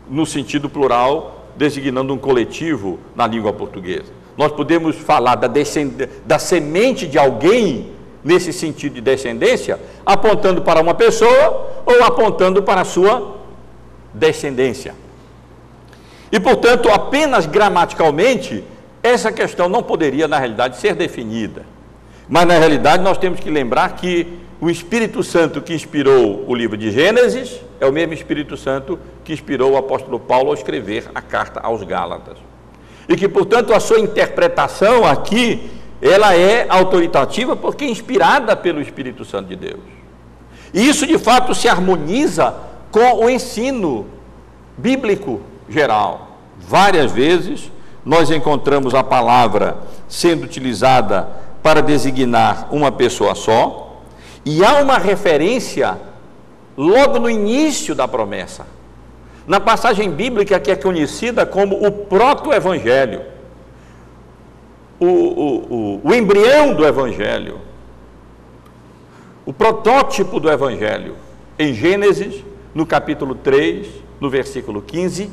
no sentido plural, designando um coletivo na língua portuguesa. Nós podemos falar da semente de alguém, nesse sentido de descendência, apontando para uma pessoa ou apontando para a sua descendência. E, portanto, apenas gramaticalmente, essa questão não poderia, na realidade, ser definida. Mas, na realidade, nós temos que lembrar que o Espírito Santo que inspirou o livro de Gênesis é o mesmo Espírito Santo que inspirou o apóstolo Paulo ao escrever a carta aos Gálatas. E que, portanto, a sua interpretação aqui ela é autoritativa porque é inspirada pelo Espírito Santo de Deus. E isso, de fato, se harmoniza com o ensino bíblico geral. Várias vezes nós encontramos a palavra sendo utilizada para designar uma pessoa só, e há uma referência logo no início da promessa, na passagem bíblica que é conhecida como o proto-evangelho, o embrião do evangelho, o protótipo do evangelho, em Gênesis, no capítulo 3, no versículo 15,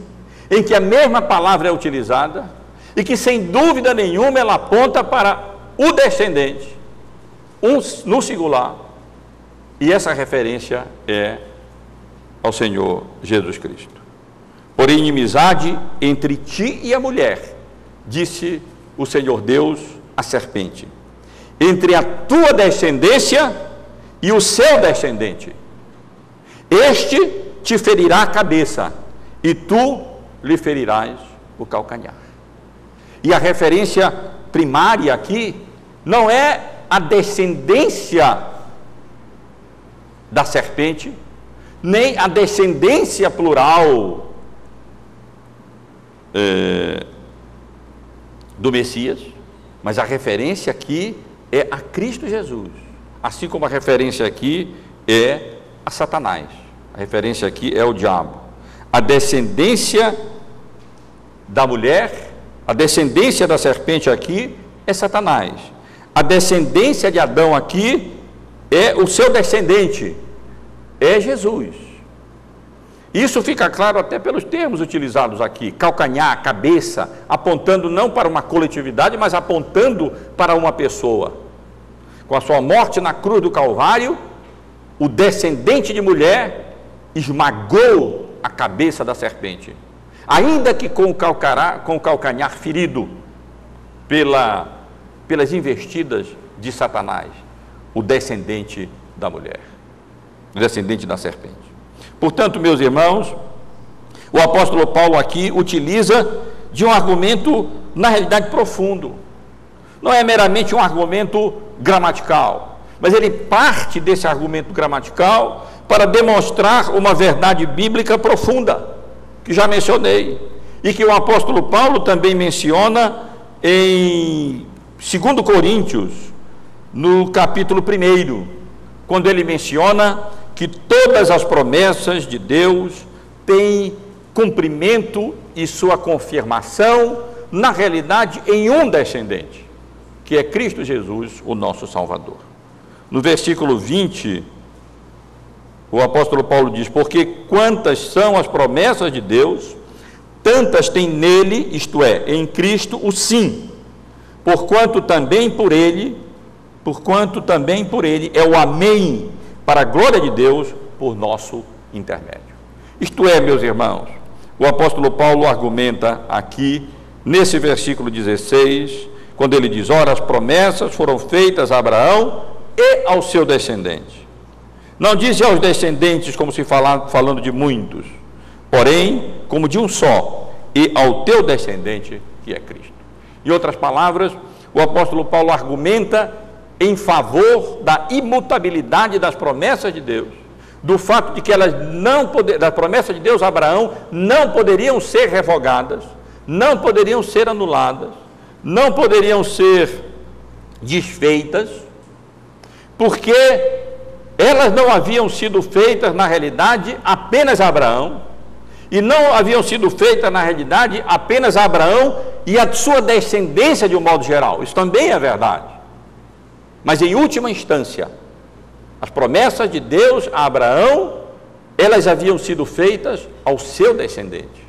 em que a mesma palavra é utilizada e que, sem dúvida nenhuma, ela aponta para o descendente, no singular, e essa referência é ao Senhor Jesus Cristo. Porém, inimizade entre ti e a mulher, disse o Senhor Deus à serpente, entre a tua descendência e o seu descendente. Este te ferirá a cabeça, e tu lhe ferirás o calcanhar. E a referência primária aqui não é a descendência da serpente, nem a descendência plural do Messias, mas a referência aqui é a Cristo Jesus, assim como a referência aqui é a Satanás, a referência aqui é o diabo. A descendência da mulher, a descendência da serpente aqui é Satanás, a descendência de Adão aqui é o seu descendente, é Jesus. Isso fica claro até pelos termos utilizados aqui, calcanhar, cabeça, apontando não para uma coletividade, mas apontando para uma pessoa. Com a sua morte na cruz do Calvário, o descendente de mulher esmagou a cabeça da serpente, ainda que com o calcanhar ferido pelas investidas de Satanás, o descendente da mulher, o descendente da serpente. Portanto, meus irmãos, o apóstolo Paulo aqui utiliza de um argumento, na realidade, profundo. Não é meramente um argumento gramatical, mas ele parte desse argumento gramatical para demonstrar uma verdade bíblica profunda, que já mencionei, e que o apóstolo Paulo também menciona em 2 Coríntios, no capítulo 1, quando ele menciona que todas as promessas de Deus têm cumprimento e sua confirmação, na realidade, em um descendente, que é Cristo Jesus, o nosso Salvador. No versículo 20, o apóstolo Paulo diz: porque quantas são as promessas de Deus, tantas tem nele, isto é, em Cristo, o sim, porquanto também por ele é o amém, para a glória de Deus, por nosso intermédio. Isto é, meus irmãos, o apóstolo Paulo argumenta aqui, nesse versículo 16, quando ele diz: ora, as promessas foram feitas a Abraão e ao seu descendente. Não diz aos descendentes como se falando de muitos, porém, como de um só, e ao teu descendente, que é Cristo. Em outras palavras, o apóstolo Paulo argumenta em favor da imutabilidade das promessas de Deus, do fato de que elas das promessas de Deus a Abraão não poderiam ser revogadas, não poderiam ser anuladas, não poderiam ser desfeitas, porque elas não haviam sido feitas na realidade apenas a Abraão, e não haviam sido feitas na realidade apenas a Abraão e a sua descendência de um modo geral. Isso também é verdade. Mas em última instância, as promessas de Deus a Abraão, elas haviam sido feitas ao seu descendente,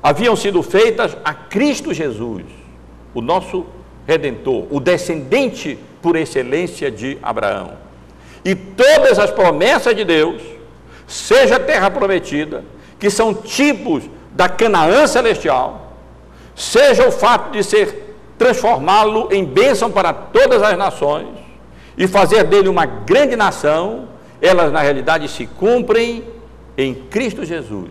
haviam sido feitas a Cristo Jesus, o nosso Redentor, o descendente por excelência de Abraão. E todas as promessas de Deus, seja a terra prometida, que são tipos da Canaã celestial, seja o fato de ser transformá-lo em bênção para todas as nações e fazer dele uma grande nação, elas na realidade se cumprem em Cristo Jesus,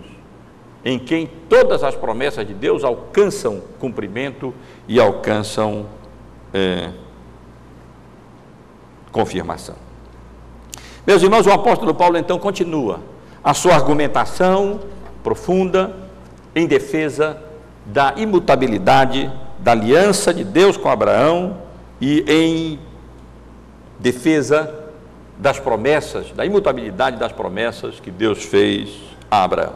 em quem todas as promessas de Deus alcançam cumprimento e alcançam confirmação. Meus irmãos, o apóstolo Paulo então continua a sua argumentação profunda em defesa da imutabilidade da aliança de Deus com Abraão e em defesa das promessas, da imutabilidade das promessas que Deus fez a Abraão.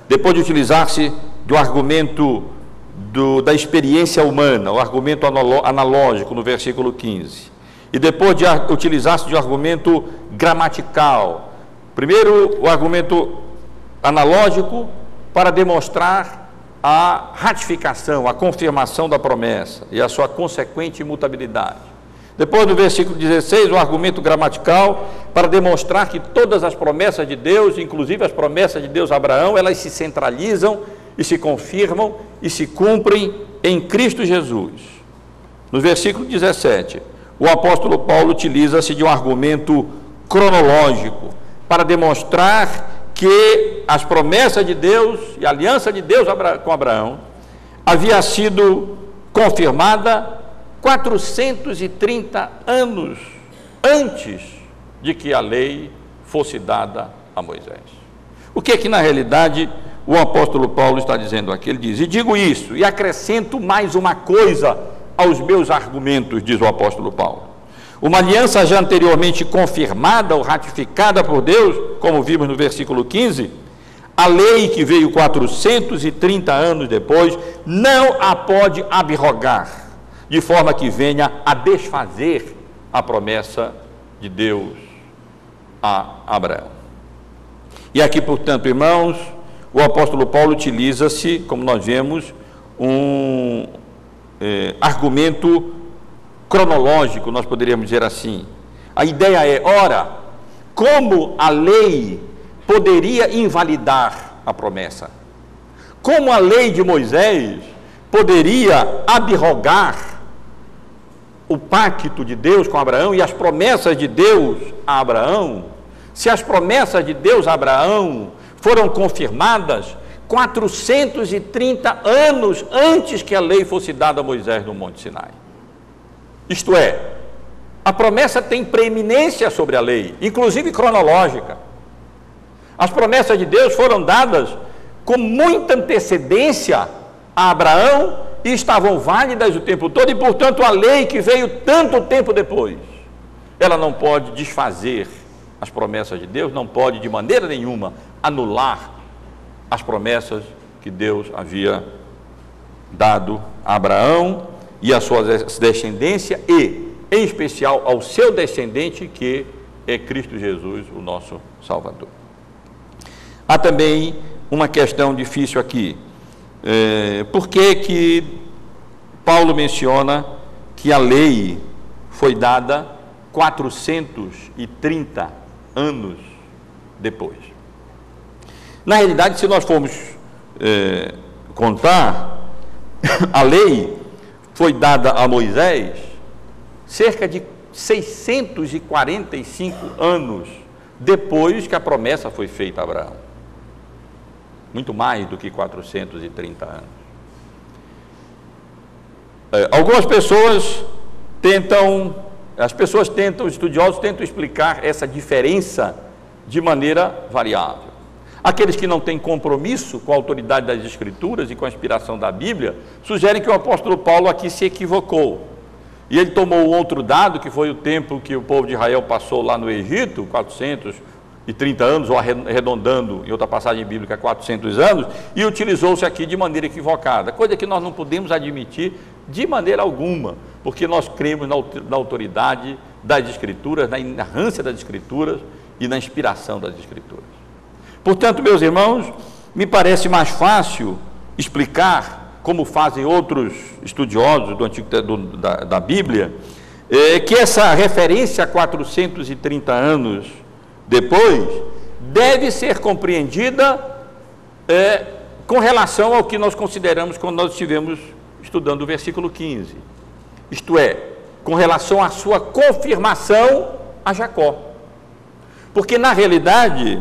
Depois de utilizar-se do argumento da experiência humana, o argumento analógico no versículo 15, e depois de utilizar-se de um argumento gramatical, primeiro o argumento analógico para demonstrar a ratificação, a confirmação da promessa e a sua consequente imutabilidade. Depois, no versículo 16, o argumento gramatical para demonstrar que todas as promessas de Deus, inclusive as promessas de Deus a Abraão, elas se centralizam e se confirmam e se cumprem em Cristo Jesus. No versículo 17, o apóstolo Paulo utiliza-se de um argumento cronológico para demonstrar que as promessas de Deus e a aliança de Deus com Abraão havia sido confirmada 430 anos antes de que a lei fosse dada a Moisés. O que é que na realidade o apóstolo Paulo está dizendo aqui? Ele diz: e digo isso, e acrescento mais uma coisa aos meus argumentos, diz o apóstolo Paulo. Uma aliança já anteriormente confirmada ou ratificada por Deus, como vimos no versículo 15, a lei que veio 430 anos depois, não a pode abrogar, de forma que venha a desfazer a promessa de Deus a Abraão. E aqui, portanto, irmãos, o apóstolo Paulo utiliza-se, como nós vemos, um argumento cronológico, nós poderíamos dizer assim. A ideia é, ora, como a lei poderia invalidar a promessa? Como a lei de Moisés poderia abrogar o pacto de Deus com Abraão e as promessas de Deus a Abraão, se as promessas de Deus a Abraão foram confirmadas 430 anos antes que a lei fosse dada a Moisés no Monte Sinai. Isto é, a promessa tem preeminência sobre a lei, inclusive cronológica. As promessas de Deus foram dadas com muita antecedência a Abraão e estavam válidas o tempo todo, e portanto a lei que veio tanto tempo depois, ela não pode desfazer as promessas de Deus, não pode de maneira nenhuma anular as promessas que Deus havia dado a Abraão e a sua descendência, e em especial ao seu descendente, que é Cristo Jesus, o nosso Salvador. Há também uma questão difícil aqui. Por que Paulo menciona que a lei foi dada 430 anos depois? Na realidade, se nós formos contar, a lei foi dada a Moisés cerca de 645 anos depois que a promessa foi feita a Abraão. Muito mais do que 430 anos. Algumas pessoas os estudiosos tentam explicar essa diferença de maneira variável. Aqueles que não têm compromisso com a autoridade das Escrituras e com a inspiração da Bíblia, sugerem que o apóstolo Paulo aqui se equivocou. E ele tomou outro dado, que foi o tempo que o povo de Israel passou lá no Egito, 430 anos, ou arredondando em outra passagem bíblica 400 anos, e utilizou-se aqui de maneira equivocada, coisa que nós não podemos admitir de maneira alguma, porque nós cremos na autoridade das Escrituras, na inerrância das Escrituras e na inspiração das Escrituras. Portanto, meus irmãos, me parece mais fácil explicar, como fazem outros estudiosos da Bíblia, que essa referência a 430 anos depois deve ser compreendida com relação ao que nós consideramos quando nós estivemos estudando o versículo 15. Isto é, com relação à sua confirmação a Jacó. Porque, na realidade,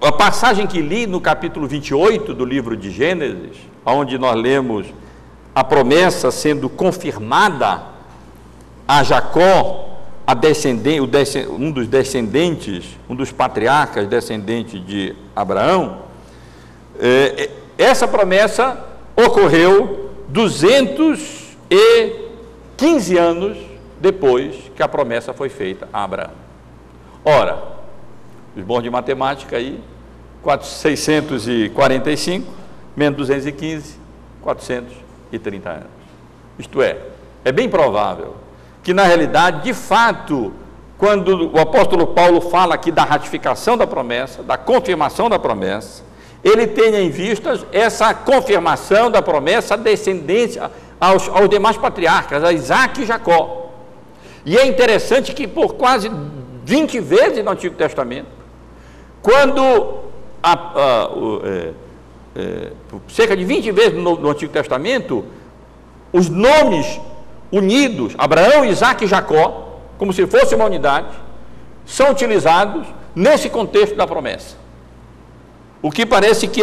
a passagem que li no capítulo 28 do livro de Gênesis, onde nós lemos a promessa sendo confirmada a Jacó, um dos descendentes, um dos patriarcas descendentes de Abraão, essa promessa ocorreu 215 anos depois que a promessa foi feita a Abraão. Ora, os bons de matemática aí, 645 menos 215, 430 anos. Isto é bem provável que, na realidade, de fato, quando o apóstolo Paulo fala aqui da ratificação da promessa, da confirmação da promessa, ele tenha em vista essa confirmação da promessa, a descendência aos demais patriarcas, a Isaac e Jacó. E é interessante que por quase 20 vezes no Antigo Testamento, quando cerca de 20 vezes no Antigo Testamento, os nomes unidos, Abraão, Isaac e Jacó, como se fosse uma unidade, são utilizados nesse contexto da promessa. O que parece que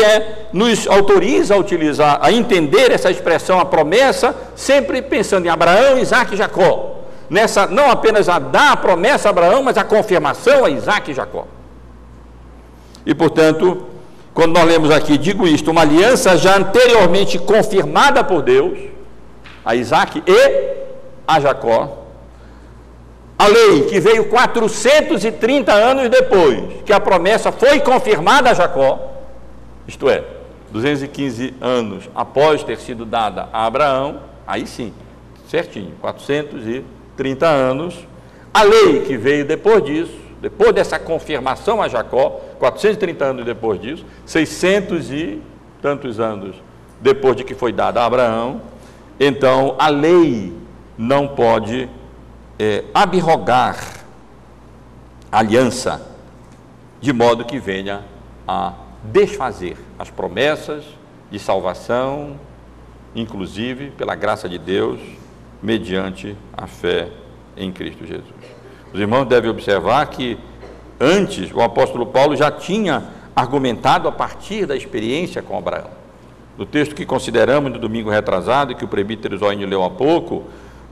nos autoriza a utilizar, a entender essa expressão, a promessa, sempre pensando em Abraão, Isaac e Jacó. Não apenas a dar a promessa a Abraão, mas a confirmação a Isaac e Jacó. E, portanto, quando nós lemos aqui, digo isto, uma aliança já anteriormente confirmada por Deus, a Isaac e a Jacó, a lei que veio 430 anos depois que a promessa foi confirmada a Jacó, isto é, 215 anos após ter sido dada a Abraão, aí sim, certinho, 430 anos, a lei que veio depois disso, depois dessa confirmação a Jacó, 430 anos depois disso, 600 e tantos anos depois de que foi dada a Abraão, então a lei não pode abrogar a aliança, de modo que venha a desfazer as promessas de salvação, inclusive pela graça de Deus, mediante a fé em Cristo Jesus. Os irmãos devem observar que antes o apóstolo Paulo já tinha argumentado a partir da experiência com Abraão. No texto que consideramos no domingo retrasado, que o presbítero Zoinho leu há pouco,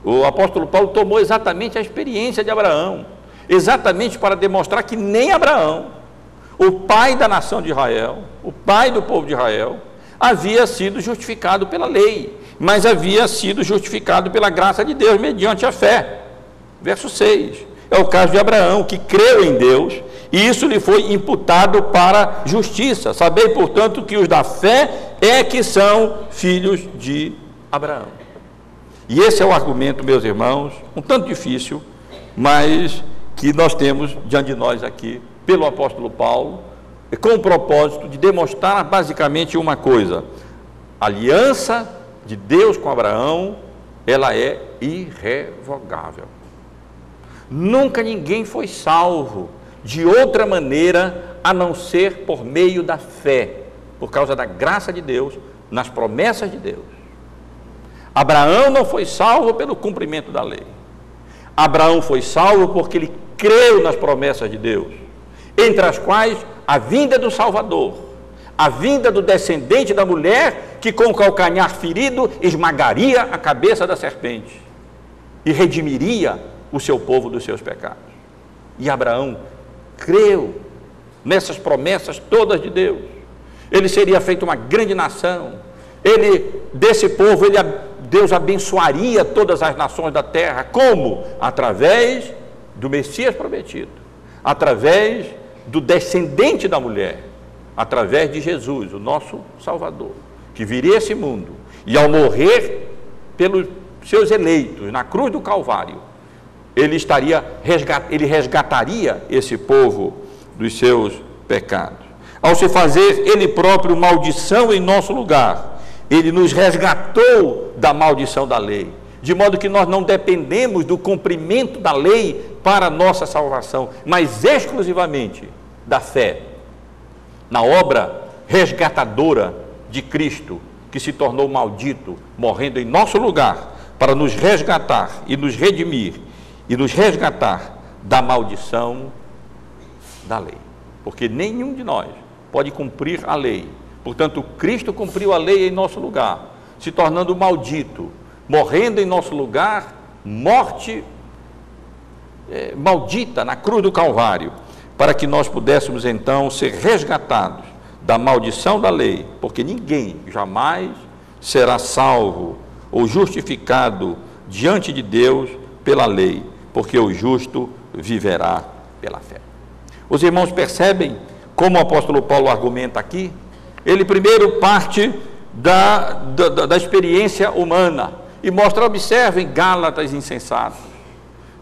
o apóstolo Paulo tomou exatamente a experiência de Abraão, exatamente para demonstrar que nem Abraão, o pai da nação de Israel, o pai do povo de Israel, havia sido justificado pela lei, mas havia sido justificado pela graça de Deus mediante a fé. Verso 6, é o caso de Abraão, que creu em Deus, e isso lhe foi imputado para justiça. Sabei, portanto, que os da fé que são filhos de Abraão. E esse é o argumento, meus irmãos, um tanto difícil, mas que nós temos diante de nós aqui, pelo apóstolo Paulo, com o propósito de demonstrar basicamente uma coisa: a aliança de Deus com Abraão, ela é irrevogável. Nunca ninguém foi salvo de outra maneira a não ser por meio da fé, por causa da graça de Deus, nas promessas de Deus. Abraão não foi salvo pelo cumprimento da lei. Abraão foi salvo porque ele creu nas promessas de Deus, entre as quais a vinda do Salvador, a vinda do descendente da mulher que com o calcanhar ferido esmagaria a cabeça da serpente e redimiria o seu povo dos seus pecados. E Abraão creu nessas promessas todas de Deus. Ele seria feito uma grande nação. Desse povo, Deus abençoaria todas as nações da terra. Como? Através do Messias prometido, através do descendente da mulher, através de Jesus, o nosso Salvador, que viria a esse mundo e, ao morrer pelos seus eleitos na cruz do Calvário, ele resgataria esse povo dos seus pecados. Ao se fazer ele próprio maldição em nosso lugar, ele nos resgatou da maldição da lei, de modo que nós não dependemos do cumprimento da lei para a nossa salvação, mas exclusivamente da fé na obra resgatadora de Cristo, que se tornou maldito, morrendo em nosso lugar, para nos resgatar e nos redimir e nos resgatar da maldição da lei, porque nenhum de nós pode cumprir a lei. Portanto, Cristo cumpriu a lei em nosso lugar, se tornando maldito, morrendo em nosso lugar, morte maldita na cruz do Calvário, para que nós pudéssemos então ser resgatados da maldição da lei, porque ninguém jamais será salvo ou justificado diante de Deus pela lei, porque o justo viverá pela fé. Os irmãos percebem como o apóstolo Paulo argumenta aqui? Ele primeiro parte da experiência humana e mostra, observem, Gálatas insensatos.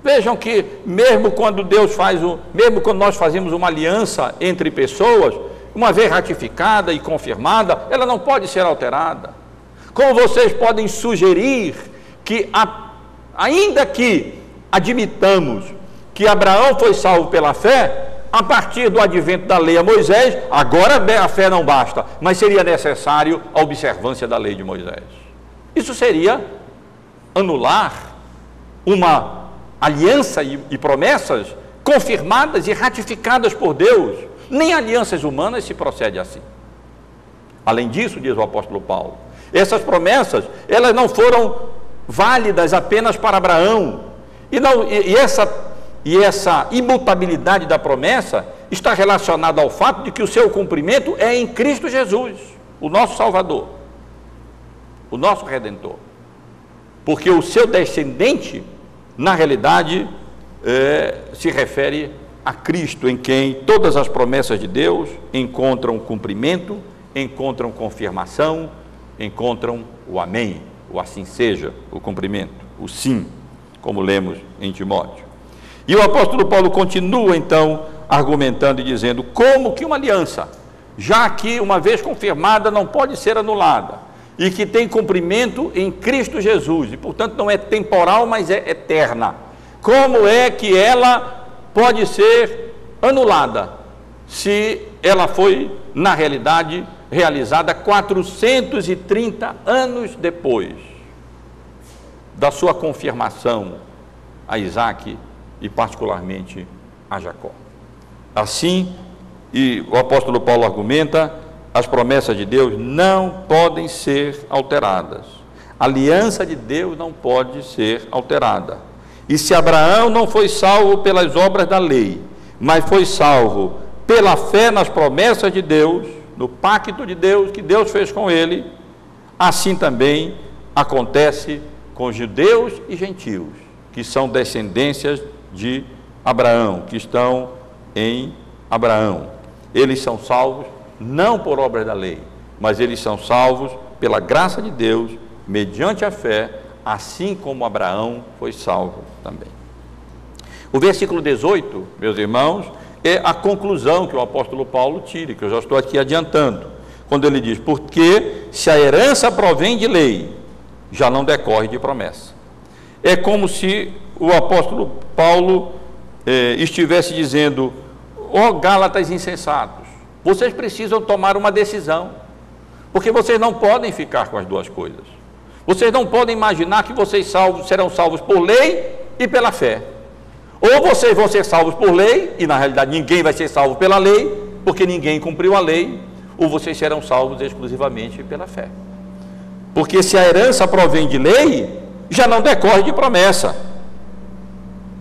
Vejam que mesmo quando mesmo quando nós fazemos uma aliança entre pessoas, uma vez ratificada e confirmada, ela não pode ser alterada. Como vocês podem sugerir que, ainda que admitamos que Abraão foi salvo pela fé, a partir do advento da lei a Moisés, agora a fé não basta, mas seria necessário a observância da lei de Moisés. Isso seria anular uma aliança e promessas confirmadas e ratificadas por Deus. Nem alianças humanas se procede assim. Além disso, diz o apóstolo Paulo, essas promessas, elas não foram válidas apenas para Abraão, e essa imutabilidade da promessa está relacionada ao fato de que o seu cumprimento é em Cristo Jesus, o nosso Salvador, o nosso Redentor. Porque o seu descendente, na realidade, se refere a Cristo, em quem todas as promessas de Deus encontram cumprimento, encontram confirmação, encontram o amém, o assim seja, o cumprimento, o sim, como lemos em Timóteo. E o apóstolo Paulo continua então argumentando e dizendo como que uma aliança, já que uma vez confirmada não pode ser anulada, e que tem cumprimento em Cristo Jesus, e portanto não é temporal, mas é eterna, como é que ela pode ser anulada se ela foi, na realidade, realizada 430 anos depois da sua confirmação a Isaac e particularmente a Jacó? Assim, e o apóstolo Paulo argumenta, as promessas de Deus não podem ser alteradas. A aliança de Deus não pode ser alterada. E se Abraão não foi salvo pelas obras da lei, mas foi salvo pela fé nas promessas de Deus, no pacto de Deus que Deus fez com ele, assim também acontece com judeus e gentios, que são descendências de Abraão, que estão em Abraão. Eles são salvos não por obras da lei, mas eles são salvos pela graça de Deus, mediante a fé, assim como Abraão foi salvo também. O versículo 18, meus irmãos, é a conclusão que o apóstolo Paulo tira, que eu já estou aqui adiantando, quando ele diz: porque se a herança provém de lei, já não decorre de promessa. É como se o apóstolo Paulo estivesse dizendo: ó Gálatas insensatos, vocês precisam tomar uma decisão, porque vocês não podem ficar com as duas coisas. Vocês não podem imaginar que vocês serão salvos por lei e pela fé. Ou vocês vão ser salvos por lei, e na realidade ninguém vai ser salvo pela lei, porque ninguém cumpriu a lei, ou vocês serão salvos exclusivamente pela fé. Porque se a herança provém de lei, já não decorre de promessa,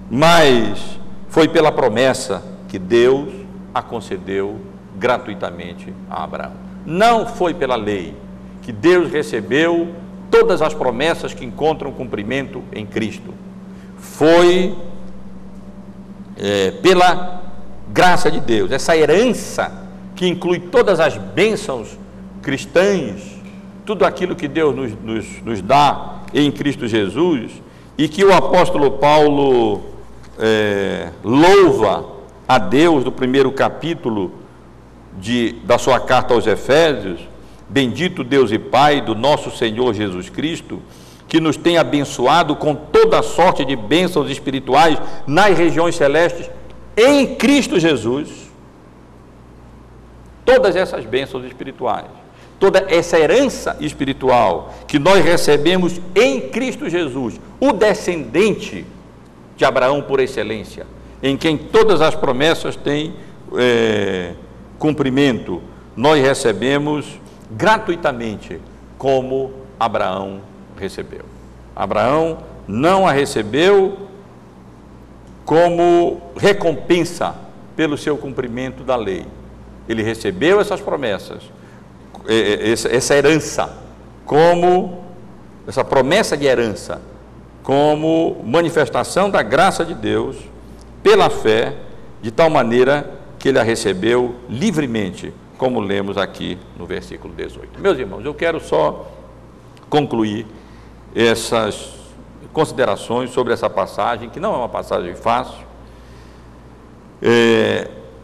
mas foi pela promessa que Deus a concedeu gratuitamente a Abraão. Não foi pela lei que Deus recebeu todas as promessas que encontram cumprimento em Cristo. Foi pela graça de Deus, essa herança que inclui todas as bênçãos cristãs, tudo aquilo que Deus nos dá em Cristo Jesus, e que o apóstolo Paulo louva a Deus no primeiro capítulo da sua carta aos Efésios: bendito Deus e Pai do nosso Senhor Jesus Cristo, que nos tem abençoado com toda sorte de bênçãos espirituais nas regiões celestes em Cristo Jesus. Todas essas bênçãos espirituais, toda essa herança espiritual que nós recebemos em Cristo Jesus, o descendente de Abraão por excelência, em quem todas as promessas têm cumprimento, nós recebemos gratuitamente, como Abraão recebeu. Abraão não a recebeu como recompensa pelo seu cumprimento da lei. Ele recebeu essas promessas, essa herança, como essa promessa de herança, como manifestação da graça de Deus pela fé, de tal maneira que ele a recebeu livremente, como lemos aqui no versículo 18. Meus irmãos, eu quero só concluir essas considerações sobre essa passagem, que não é uma passagem fácil,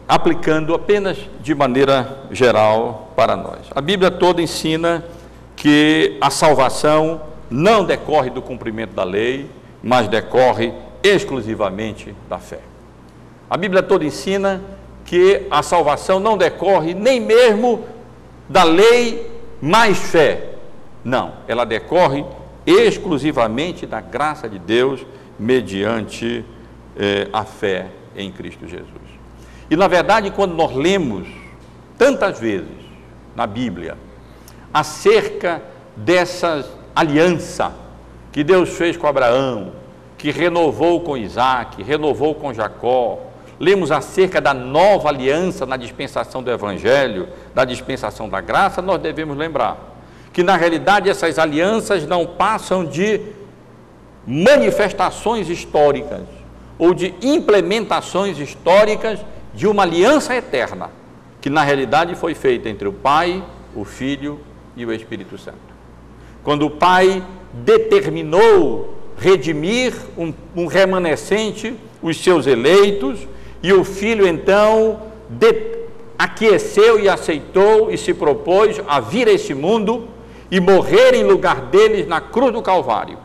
aplicando apenas de maneira geral para nós. A Bíblia toda ensina que a salvação não decorre do cumprimento da lei, mas decorre exclusivamente da fé. A Bíblia toda ensina que a salvação não decorre nem mesmo da lei mais fé. Não, ela decorre exclusivamente da graça de Deus mediante a fé em Cristo Jesus. E na verdade, quando nós lemos tantas vezes na Bíblia acerca dessa aliança que Deus fez com Abraão, que renovou com Isaac, renovou com Jacó, lemos acerca da nova aliança na dispensação do Evangelho, da dispensação da graça, nós devemos lembrar que na realidade essas alianças não passam de manifestações históricas ou de implementações históricas de uma aliança eterna, que na realidade foi feita entre o Pai, o Filho e o Espírito Santo. Quando o Pai determinou redimir um remanescente, os seus eleitos, e o Filho então aqueceu e aceitou e se propôs a vir a esse mundo e morrer em lugar deles na cruz do Calvário.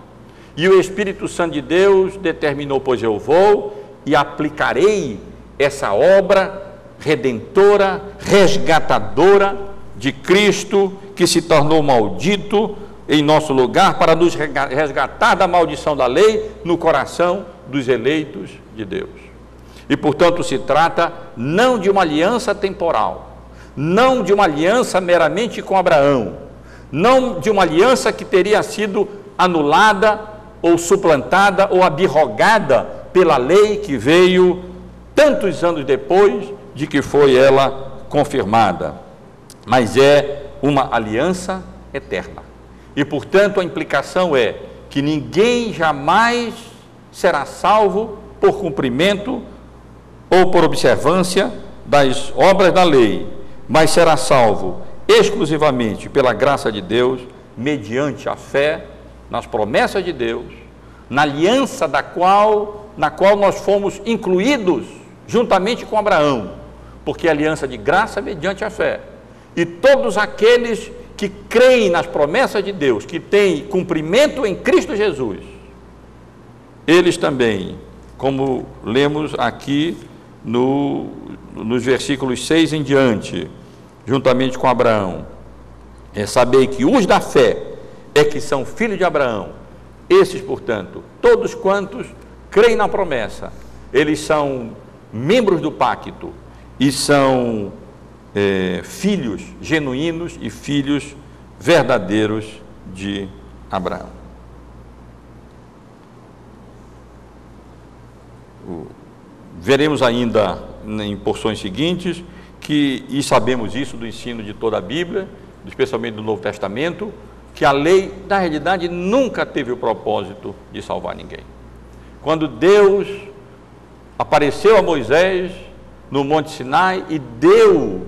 E o Espírito Santo de Deus determinou: pois eu vou e aplicarei essa obra redentora, resgatadora de Cristo, que se tornou maldito em nosso lugar, para nos resgatar da maldição da lei no coração dos eleitos de Deus. E portanto se trata não de uma aliança temporal, não de uma aliança meramente com Abraão, não de uma aliança que teria sido anulada ou suplantada ou abrogada pela lei que veio tantos anos depois de que foi ela confirmada, mas é uma aliança eterna. E portanto a implicação é que ninguém jamais será salvo por cumprimento ou por observância das obras da lei, mas será salvo exclusivamente pela graça de Deus, mediante a fé nas promessas de Deus, na aliança na qual nós fomos incluídos juntamente com Abraão, porque a aliança de graça é mediante a fé. E todos aqueles que creem nas promessas de Deus, que têm cumprimento em Cristo Jesus, eles também, como lemos aqui nos versículos 6 em diante, juntamente com Abraão, sabei que os da fé é que são filhos de Abraão. Esses, portanto, todos quantos creem na promessa, eles são membros do pacto e são filhos genuínos e filhos verdadeiros de Abraão. Veremos ainda em porções seguintes e sabemos isso do ensino de toda a Bíblia, especialmente do Novo Testamento, que a lei, na realidade, nunca teve o propósito de salvar ninguém. Quando Deus apareceu a Moisés no Monte Sinai e deu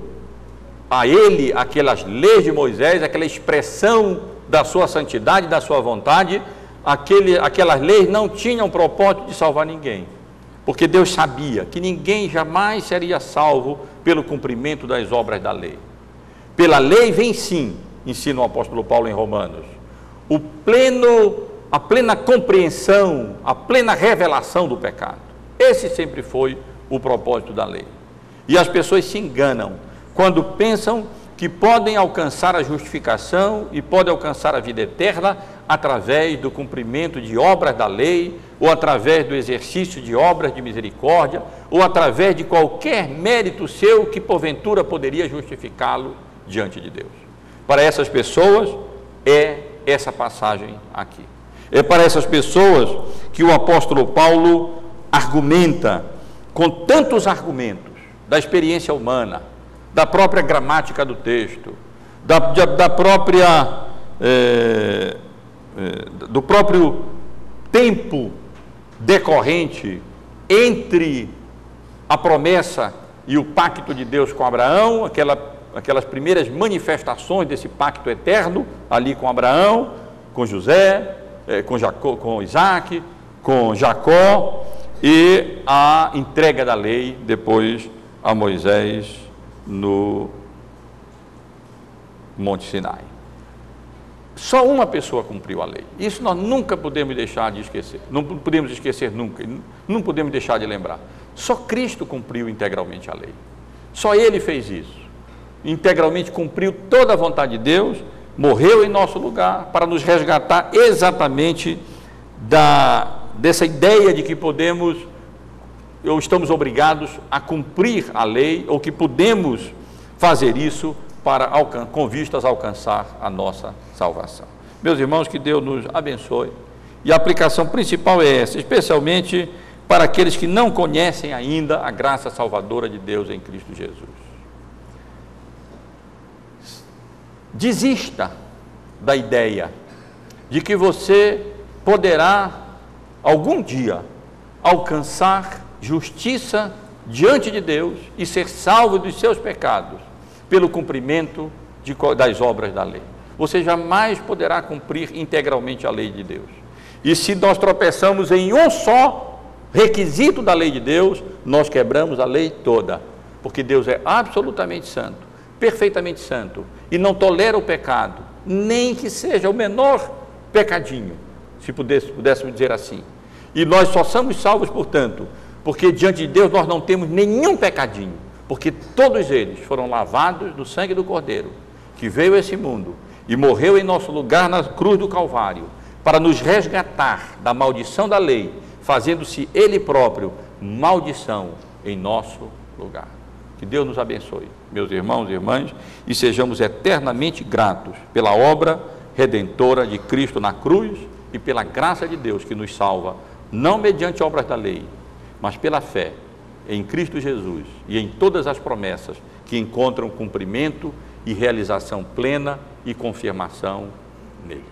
a ele aquelas leis de Moisés, aquela expressão da sua santidade, da sua vontade, aquelas leis não tinham propósito de salvar ninguém, porque Deus sabia que ninguém jamais seria salvo pelo cumprimento das obras da lei. Pela lei vem sim, ensina o apóstolo Paulo em Romanos, a plena compreensão, a plena revelação do pecado. Esse sempre foi o propósito da lei. E as pessoas se enganam quando pensam que podem alcançar a justificação e podem alcançar a vida eterna através do cumprimento de obras da lei, ou através do exercício de obras de misericórdia, ou através de qualquer mérito seu que porventura poderia justificá-lo diante de Deus. Para essas pessoas é essa passagem aqui. É para essas pessoas que o apóstolo Paulo argumenta com tantos argumentos da experiência humana, da própria gramática do texto, do próprio tempo decorrente entre a promessa e o pacto de Deus com Abraão, aquelas primeiras manifestações desse pacto eterno, ali com Abraão, com José, com Jacó, com Isaac, com Jacó, e a entrega da lei depois a Moisés no Monte Sinai. Só uma pessoa cumpriu a lei. Isso nós nunca podemos deixar de esquecer. Não podemos esquecer nunca. Não podemos deixar de lembrar. Só Cristo cumpriu integralmente a lei. Só Ele fez isso. Integralmente cumpriu toda a vontade de Deus, morreu em nosso lugar para nos resgatar exatamente dessa ideia de que podemos, ou estamos obrigados a cumprir a lei, ou que podemos fazer isso com vistas a alcançar a nossa salvação. Meus irmãos, que Deus nos abençoe. E a aplicação principal é essa, especialmente para aqueles que não conhecem ainda a graça salvadora de Deus em Cristo Jesus. Desista da ideia de que você poderá algum dia alcançar justiça diante de Deus e ser salvo dos seus pecados pelo cumprimento das obras da lei. Você jamais poderá cumprir integralmente a lei de Deus. E se nós tropeçamos em um só requisito da lei de Deus, nós quebramos a lei toda, porque Deus é absolutamente santo, perfeitamente santo, e não tolera o pecado, nem que seja o menor pecadinho, se pudéssemos dizer assim. E nós só somos salvos, portanto, porque diante de Deus nós não temos nenhum pecadinho, porque todos eles foram lavados do sangue do Cordeiro, que veio a esse mundo e morreu em nosso lugar na cruz do Calvário, para nos resgatar da maldição da lei, fazendo-se Ele próprio maldição em nosso lugar. Que Deus nos abençoe, meus irmãos e irmãs, e sejamos eternamente gratos pela obra redentora de Cristo na cruz e pela graça de Deus que nos salva, não mediante obras da lei, mas pela fé em Cristo Jesus e em todas as promessas que encontram cumprimento e realização plena e confirmação nele.